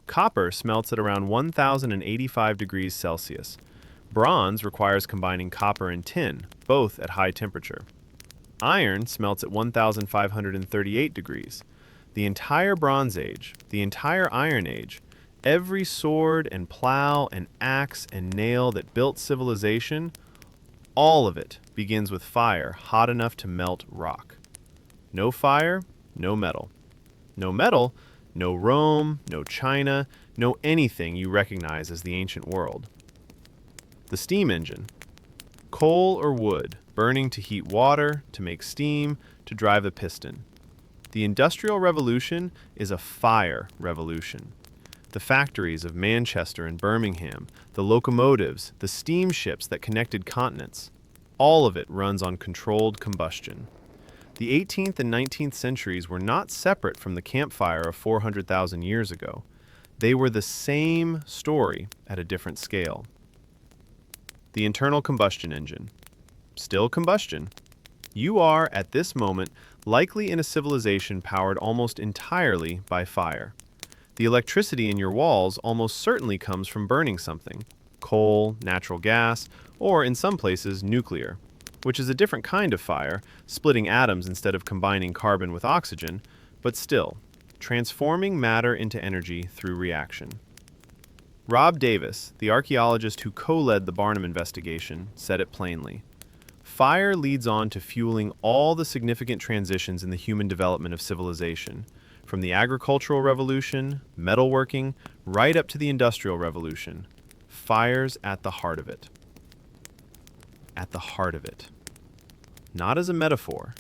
Copper smelts at around 1,085 degrees Celsius. Bronze requires combining copper and tin, both at high temperature. Iron smelts at 1,538 degrees. The entire Bronze Age, the entire Iron Age, every sword and plow and axe and nail that built civilization, all of it begins with fire hot enough to melt rock. No fire, no metal. No metal, no Rome, no China, no anything you recognize as the ancient world. The steam engine. Coal or wood, burning to heat water, to make steam, to drive a piston. The Industrial Revolution is a fire revolution. The factories of Manchester and Birmingham, the locomotives, the steamships that connected continents, all of it runs on controlled combustion. The 18th and 19th centuries were not separate from the campfire of 400,000 years ago. They were the same story at a different scale. The internal combustion engine. Still combustion. You are, at this moment, likely in a civilization powered almost entirely by fire. The electricity in your walls almost certainly comes from burning something: coal, natural gas, or in some places, nuclear, which is a different kind of fire, splitting atoms instead of combining carbon with oxygen, but still, transforming matter into energy through reaction. Rob Davis, the archaeologist who co-led the Barnum investigation, said it plainly. Fire leads on to fueling all the significant transitions in the human development of civilization, from the agricultural revolution, metalworking, right up to the industrial revolution. Fire's at the heart of it. At the heart of it. Not as a metaphor.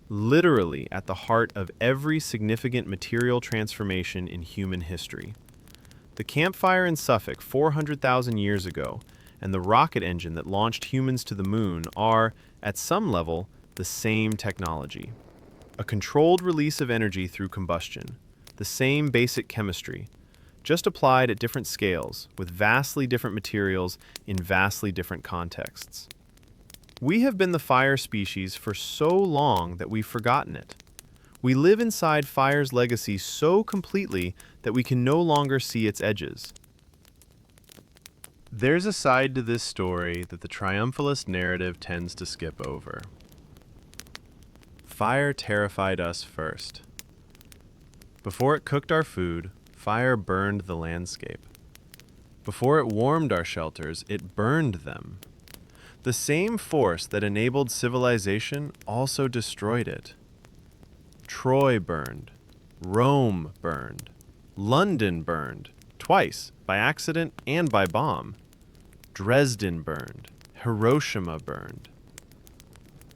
Literally at the heart of every significant material transformation in human history. The campfire in Suffolk 400,000 years ago and the rocket engine that launched humans to the moon are, at some level, the same technology. A controlled release of energy through combustion. The same basic chemistry, just applied at different scales, with vastly different materials in vastly different contexts. We have been the fire species for so long that we've forgotten it. We live inside fire's legacy so completely that we can no longer see its edges. There's a side to this story that the triumphalist narrative tends to skip over. Fire terrified us first. Before it cooked our food, fire burned the landscape. Before it warmed our shelters, it burned them. The same force that enabled civilization also destroyed it. Troy burned. Rome burned. London burned, twice, by accident and by bomb. Dresden burned. Hiroshima burned.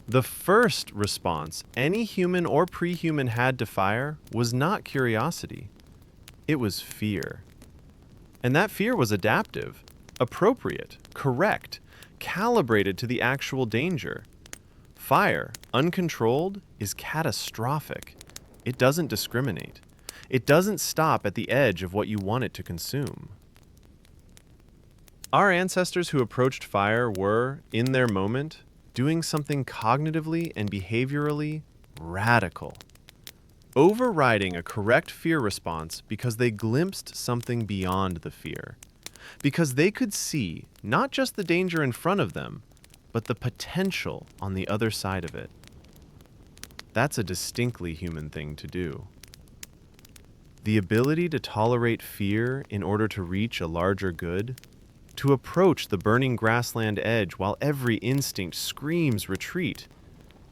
The first response any human or pre-human had to fire was not curiosity. It was fear. And that fear was adaptive, appropriate, correct, calibrated to the actual danger. Fire, uncontrolled, is catastrophic. It doesn't discriminate. It doesn't stop at the edge of what you want it to consume. Our ancestors who approached fire were, in their moment, doing something cognitively and behaviorally radical. Overriding a correct fear response because they glimpsed something beyond the fear. Because they could see not just the danger in front of them, but the potential on the other side of it. That's a distinctly human thing to do. The ability to tolerate fear in order to reach a larger good, to approach the burning grassland edge while every instinct screams retreat,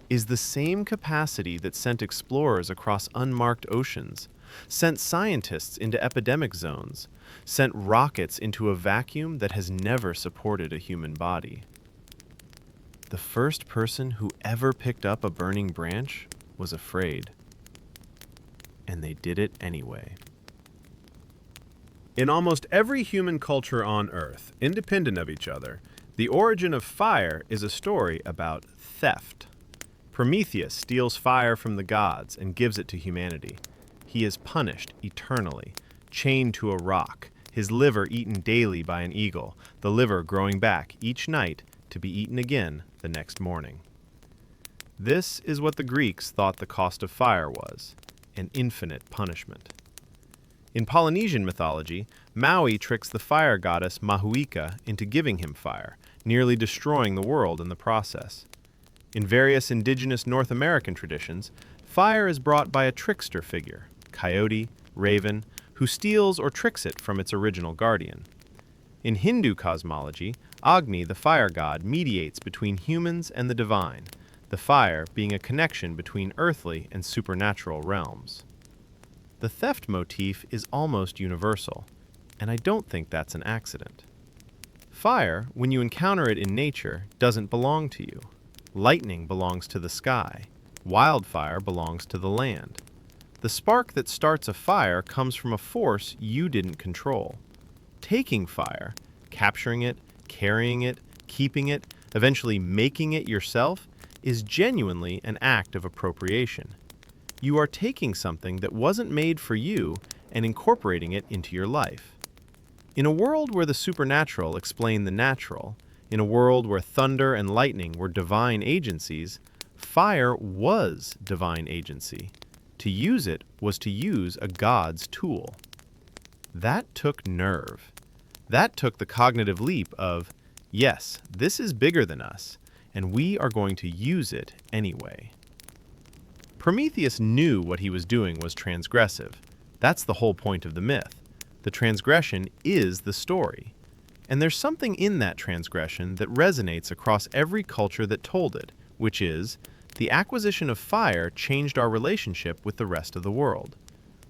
is the same capacity that sent explorers across unmarked oceans, sent scientists into epidemic zones, sent rockets into a vacuum that has never supported a human body. The first person who ever picked up a burning branch was afraid. And they did it anyway. In almost every human culture on Earth, independent of each other, the origin of fire is a story about theft. Prometheus steals fire from the gods and gives it to humanity. He is punished eternally, chained to a rock, his liver eaten daily by an eagle, the liver growing back each night to be eaten again the next morning. This is what the Greeks thought the cost of fire was, an infinite punishment. In Polynesian mythology, Maui tricks the fire goddess Mahuika into giving him fire, nearly destroying the world in the process. In various indigenous North American traditions, fire is brought by a trickster figure, coyote, raven, who steals or tricks it from its original guardian. In Hindu cosmology, Agni, the fire god, mediates between humans and the divine, the fire being a connection between earthly and supernatural realms. The theft motif is almost universal, and I don't think that's an accident. Fire, when you encounter it in nature, doesn't belong to you. Lightning belongs to the sky. Wildfire belongs to the land. The spark that starts a fire comes from a force you didn't control. Taking fire, capturing it, carrying it, keeping it, eventually making it yourself, is genuinely an act of appropriation. You are taking something that wasn't made for you and incorporating it into your life. In a world where the supernatural explained the natural, in a world where thunder and lightning were divine agencies, fire was divine agency. To use it was to use a god's tool. That took nerve. That took the cognitive leap of, yes, this is bigger than us, and we are going to use it anyway. Prometheus knew what he was doing was transgressive. That's the whole point of the myth. The transgression is the story. And there's something in that transgression that resonates across every culture that told it, which is, the acquisition of fire changed our relationship with the rest of the world.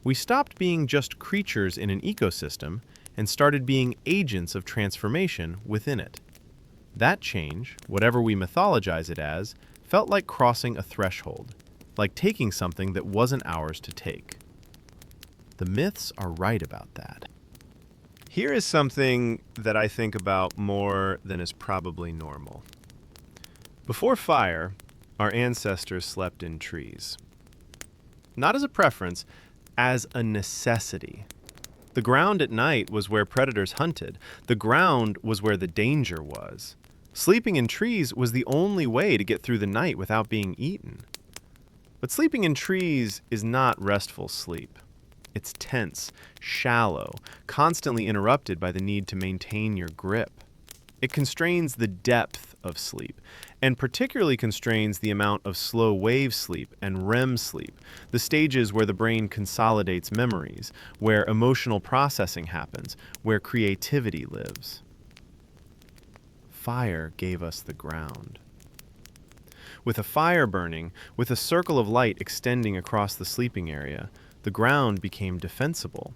We stopped being just creatures in an ecosystem and started being agents of transformation within it. That change, whatever we mythologize it as, felt like crossing a threshold, like taking something that wasn't ours to take. The myths are right about that. Here is something that I think about more than is probably normal. Before fire, our ancestors slept in trees. Not as a preference, as a necessity. The ground at night was where predators hunted. The ground was where the danger was. Sleeping in trees was the only way to get through the night without being eaten. But sleeping in trees is not restful sleep. It's tense, shallow, constantly interrupted by the need to maintain your grip. It constrains the depth of sleep, and particularly constrains the amount of slow wave sleep and REM sleep, the stages where the brain consolidates memories, where emotional processing happens, where creativity lives. Fire gave us the ground. With a fire burning, with a circle of light extending across the sleeping area, the ground became defensible.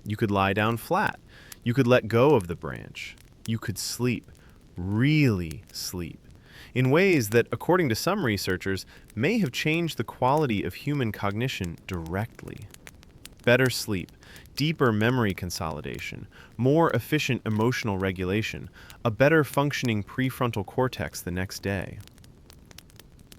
You could lie down flat. You could let go of the branch. You could sleep, really sleep, in ways that, according to some researchers, may have changed the quality of human cognition directly. Better sleep, deeper memory consolidation, more efficient emotional regulation, a better functioning prefrontal cortex the next day.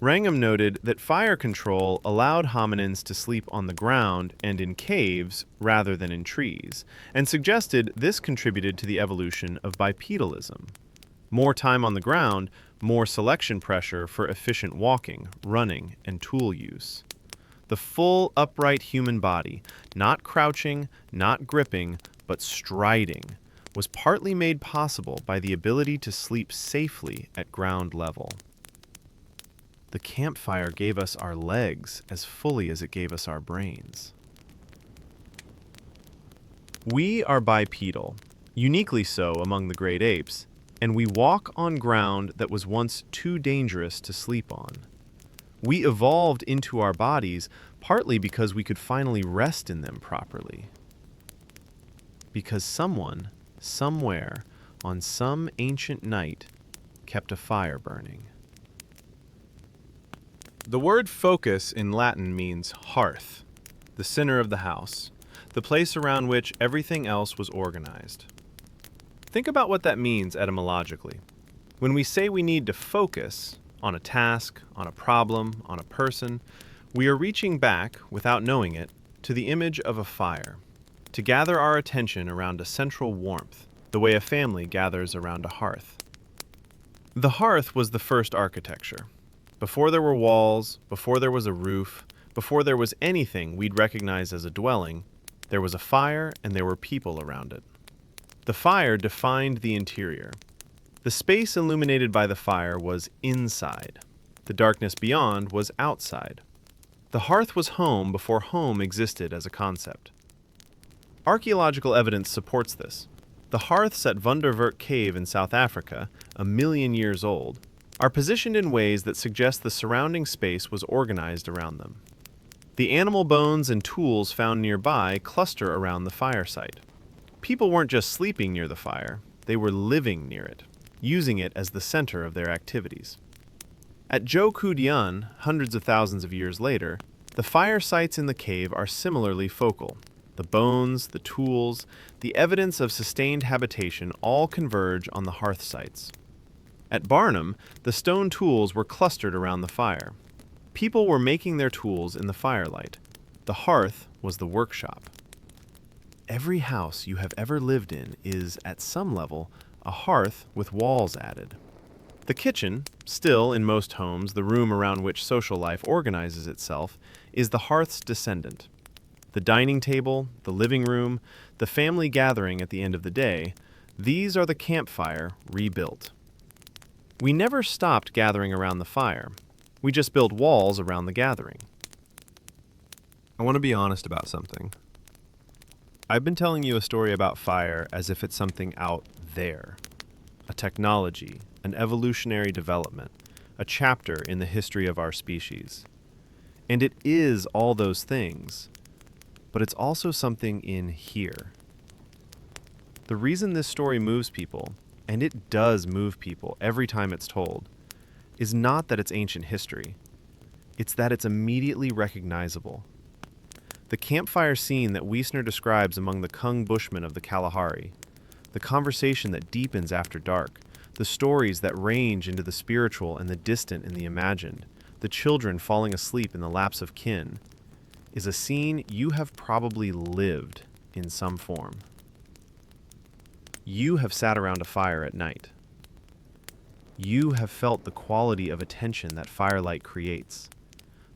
Wrangham noted that fire control allowed hominins to sleep on the ground and in caves rather than in trees, and suggested this contributed to the evolution of bipedalism. More time on the ground, more selection pressure for efficient walking, running, and tool use. The full upright human body, not crouching, not gripping, but striding, was partly made possible by the ability to sleep safely at ground level. The campfire gave us our legs as fully as it gave us our brains. We are bipedal, uniquely so among the great apes, and we walk on ground that was once too dangerous to sleep on. We evolved into our bodies partly because we could finally rest in them properly. Because someone, somewhere, on some ancient night, kept a fire burning. The word focus in Latin means hearth, the center of the house, the place around which everything else was organized. Think about what that means etymologically. When we say we need to focus on a task, on a problem, on a person, we are reaching back, without knowing it, to the image of a fire, to gather our attention around a central warmth, the way a family gathers around a hearth. The hearth was the first architecture. Before there were walls, before there was a roof, before there was anything we'd recognize as a dwelling, There was a fire and there were people around it. The fire defined the interior. The space illuminated by the fire was inside. The darkness beyond was outside. The hearth was home before home existed as a concept. Archaeological evidence supports this. The hearths at Wonderwerk Cave in South Africa, 1,000,000 years old, are positioned in ways that suggest the surrounding space was organized around them. The animal bones and tools found nearby cluster around the fire site. People weren't just sleeping near the fire, they were living near it, using it as the center of their activities. At ZHOUKOUDIAN, hundreds of thousands of years later, the fire sites in the cave are similarly focal. The bones, the tools, the evidence of sustained habitation all converge on the hearth sites. At Barnum, the stone tools were clustered around the fire. People were making their tools in the firelight. The hearth was the workshop. Every house you have ever lived in is, at some level, a hearth with walls added. The kitchen, still in most homes the room around which social life organizes itself, is the hearth's descendant. The dining table, the living room, the family gathering at the end of the day, these are the campfire rebuilt. We never stopped gathering around the fire. We just built walls around the gathering. I want to be honest about something. I've been telling you a story about fire as if it's something out there. A technology, an evolutionary development, a chapter in the history of our species. And it is all those things, but it's also something in here. The reason this story moves people, and it does move people every time it's told, is not that it's ancient history. It's that it's immediately recognizable. The campfire scene that Wiesner describes among the Kung Bushmen of the Kalahari, the conversation that deepens after dark, the stories that range into the spiritual and the distant and the imagined, the children falling asleep in the laps of kin, is a scene you have probably lived in some form. You have sat around a fire at night. You have felt the quality of attention that firelight creates,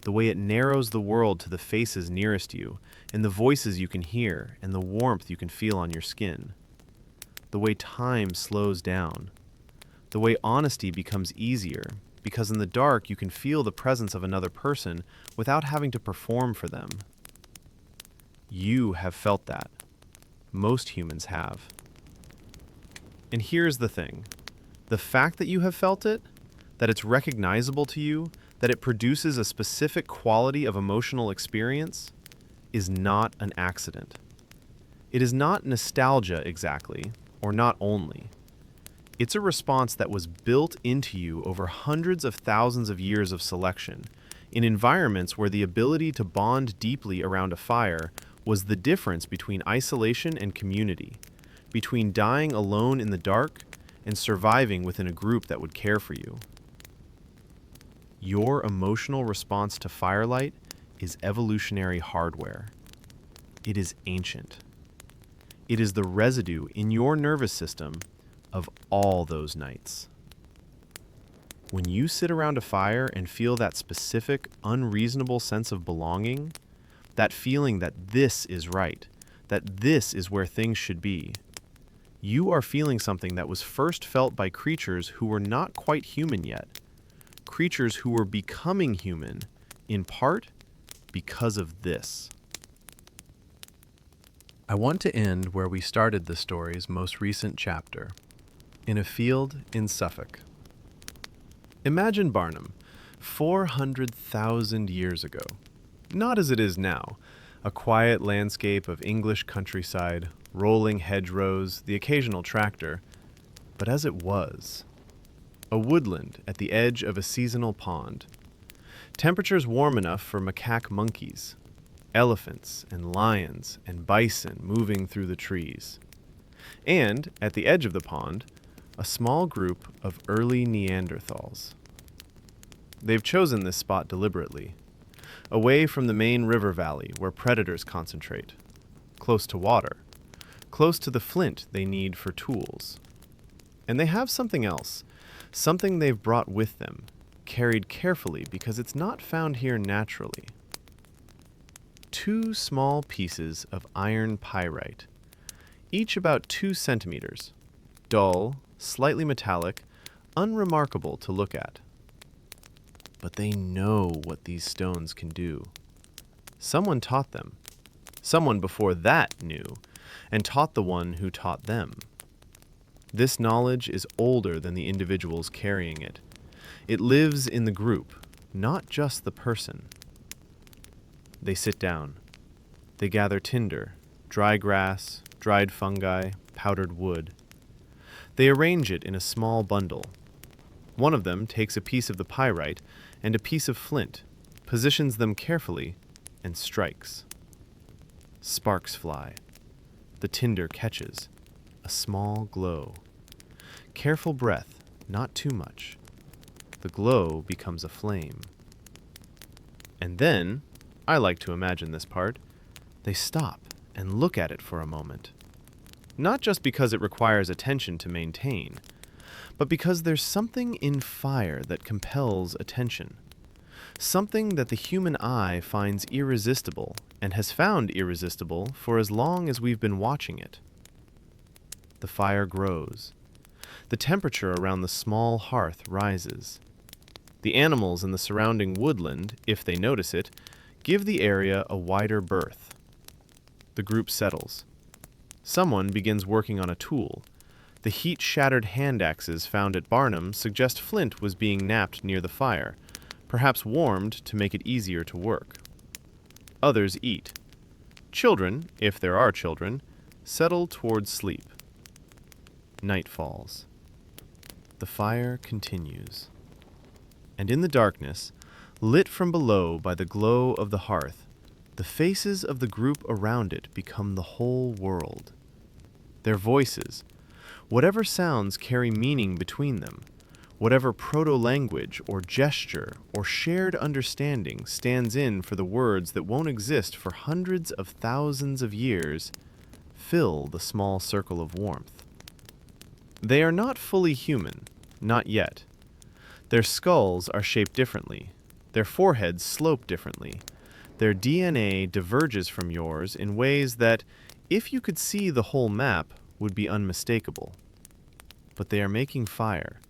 the way it narrows the world to the faces nearest you, and the voices you can hear, and the warmth you can feel on your skin, the way time slows down, the way honesty becomes easier, because in the dark you can feel the presence of another person without having to perform for them. You have felt that. Most humans have. And here's the thing. The fact that you have felt it, that it's recognizable to you, that it produces a specific quality of emotional experience, is not an accident. It is not nostalgia exactly, or not only. It's a response that was built into you over hundreds of thousands of years of selection, in environments where the ability to bond deeply around a fire was the difference between isolation and community, between dying alone in the dark and surviving within a group that would care for you. Your emotional response to firelight is evolutionary hardware. It is ancient. It is the residue in your nervous system of all those nights. When you sit around a fire and feel that specific, unreasonable sense of belonging, that feeling that this is right, that this is where things should be, you are feeling something that was first felt by creatures who were not quite human yet, creatures who were becoming human, in part because of this. I want to end where we started the story's most recent chapter, in a field in Suffolk. Imagine Barnum, 400,000 years ago. Not as it is now, a quiet landscape of English countryside, rolling hedgerows, the occasional tractor, but as it was. A woodland at the edge of a seasonal pond. Temperatures warm enough for macaque monkeys, elephants and lions and bison moving through the trees. And, at the edge of the pond, a small group of early Neanderthals. They've chosen this spot deliberately, away from the main river valley where predators concentrate, close to water, close to the flint they need for tools. And they have something else, something they've brought with them, carried carefully because it's not found here naturally. two small pieces of iron pyrite, each about 2 centimeters, dull, slightly metallic, unremarkable to look at. But they know what these stones can do. Someone taught them. Someone before that knew, and taught the one who taught them. This knowledge is older than the individuals carrying it. It lives in the group, not just the person. They sit down. They gather tinder, dry grass, dried fungi, powdered wood. They arrange it in a small bundle. One of them takes a piece of the pyrite and a piece of flint, positions them carefully, and strikes. Sparks fly. The tinder catches. A small glow. Careful breath, not too much. The glow becomes a flame. And then, I like to imagine this part, they stop and look at it for a moment. Not just because it requires attention to maintain, but because there's something in fire that compels attention. Something that the human eye finds irresistible and has found irresistible for as long as we've been watching it. The fire grows. The temperature around the small hearth rises. The animals in the surrounding woodland, if they notice it, give the area a wider berth. The group settles. Someone begins working on a tool. The heat-shattered hand axes found at Barnum suggest flint was being knapped near the fire, perhaps warmed to make it easier to work. Others eat. Children, if there are children, settle towards sleep. Night falls. The fire continues. And in the darkness, lit from below by the glow of the hearth, the faces of the group around it become the whole world. Their voices, whatever sounds carry meaning between them, whatever proto-language or gesture or shared understanding stands in for the words that won't exist for hundreds of thousands of years, fill the small circle of warmth. They are not fully human, not yet. Their skulls are shaped differently. Their foreheads slope differently. Their DNA diverges from yours in ways that, if you could see the whole map, would be unmistakable. But they are making fire.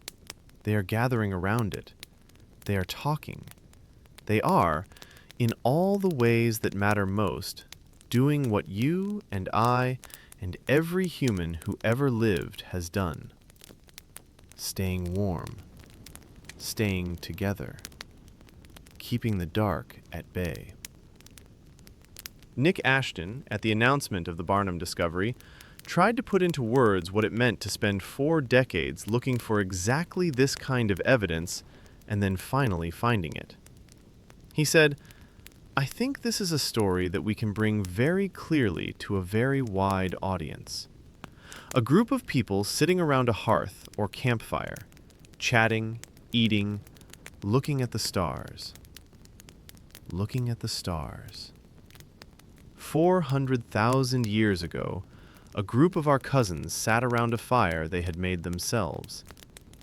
They are gathering around it. They are talking. They are, in all the ways that matter most, doing what you and I and every human who ever lived has done. Staying warm. Staying together. Keeping the dark at bay. Nick Ashton, at the announcement of the Barnum discovery, tried to put into words what it meant to spend 4 decades looking for exactly this kind of evidence and then finally finding it. He said, "I think this is a story that we can bring very clearly to a very wide audience. A group of people sitting around a hearth or campfire, chatting, eating, looking at the stars. Looking at the stars. 400,000 years ago, a group of our cousins sat around a fire they had made themselves,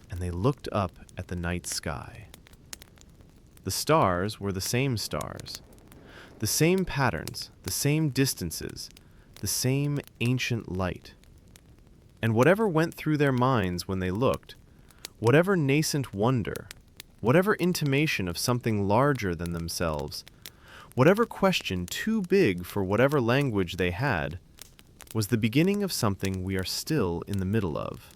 and they looked up at the night sky. The stars were the same stars, the same patterns, the same distances, the same ancient light. And whatever went through their minds when they looked, whatever nascent wonder, whatever intimation of something larger than themselves, whatever question too big for whatever language they had, was the beginning of something we are still in the middle of.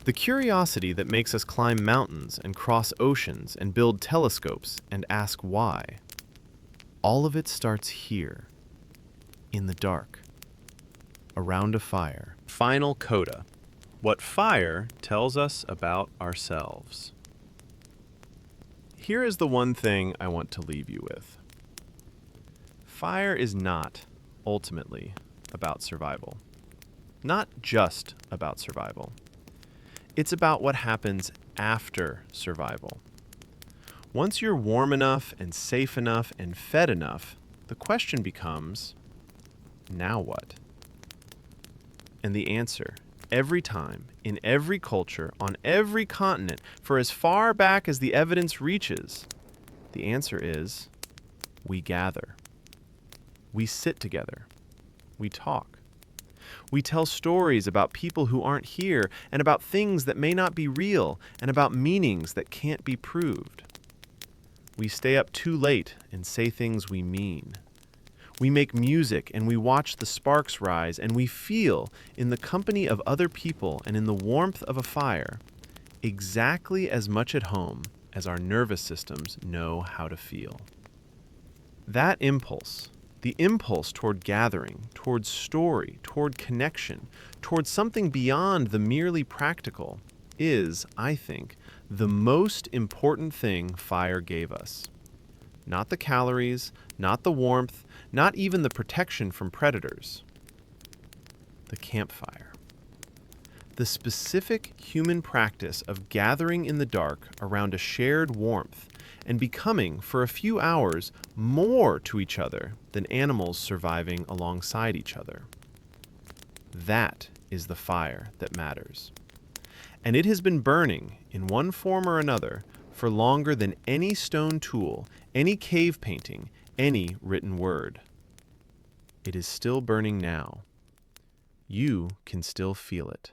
The curiosity that makes us climb mountains and cross oceans and build telescopes and ask why. All of it starts here, in the dark, around a fire. Final coda. What fire tells us about ourselves. Here is the one thing I want to leave you with. Fire is not, ultimately, about survival. Not just about survival. It's about what happens after survival. Once you're warm enough and safe enough and fed enough, the question becomes, now what? And the answer, every time, in every culture, on every continent, for as far back as the evidence reaches, the answer is, we gather. We sit together. We talk. We tell stories about people who aren't here, and about things that may not be real, and about meanings that can't be proved. We stay up too late and say things we mean. We make music and we watch the sparks rise, and we feel, in the company of other people and in the warmth of a fire, exactly as much at home as our nervous systems know how to feel. That impulse, the impulse toward gathering, toward story, toward connection, toward something beyond the merely practical, is, I think, the most important thing fire gave us. Not the calories, not the warmth, not even the protection from predators. The campfire. The specific human practice of gathering in the dark around a shared warmth and becoming, for a few hours, more to each other than animals surviving alongside each other. That is the fire that matters. And it has been burning, in one form or another, for longer than any stone tool, any cave painting, any written word. It is still burning now. You can still feel it.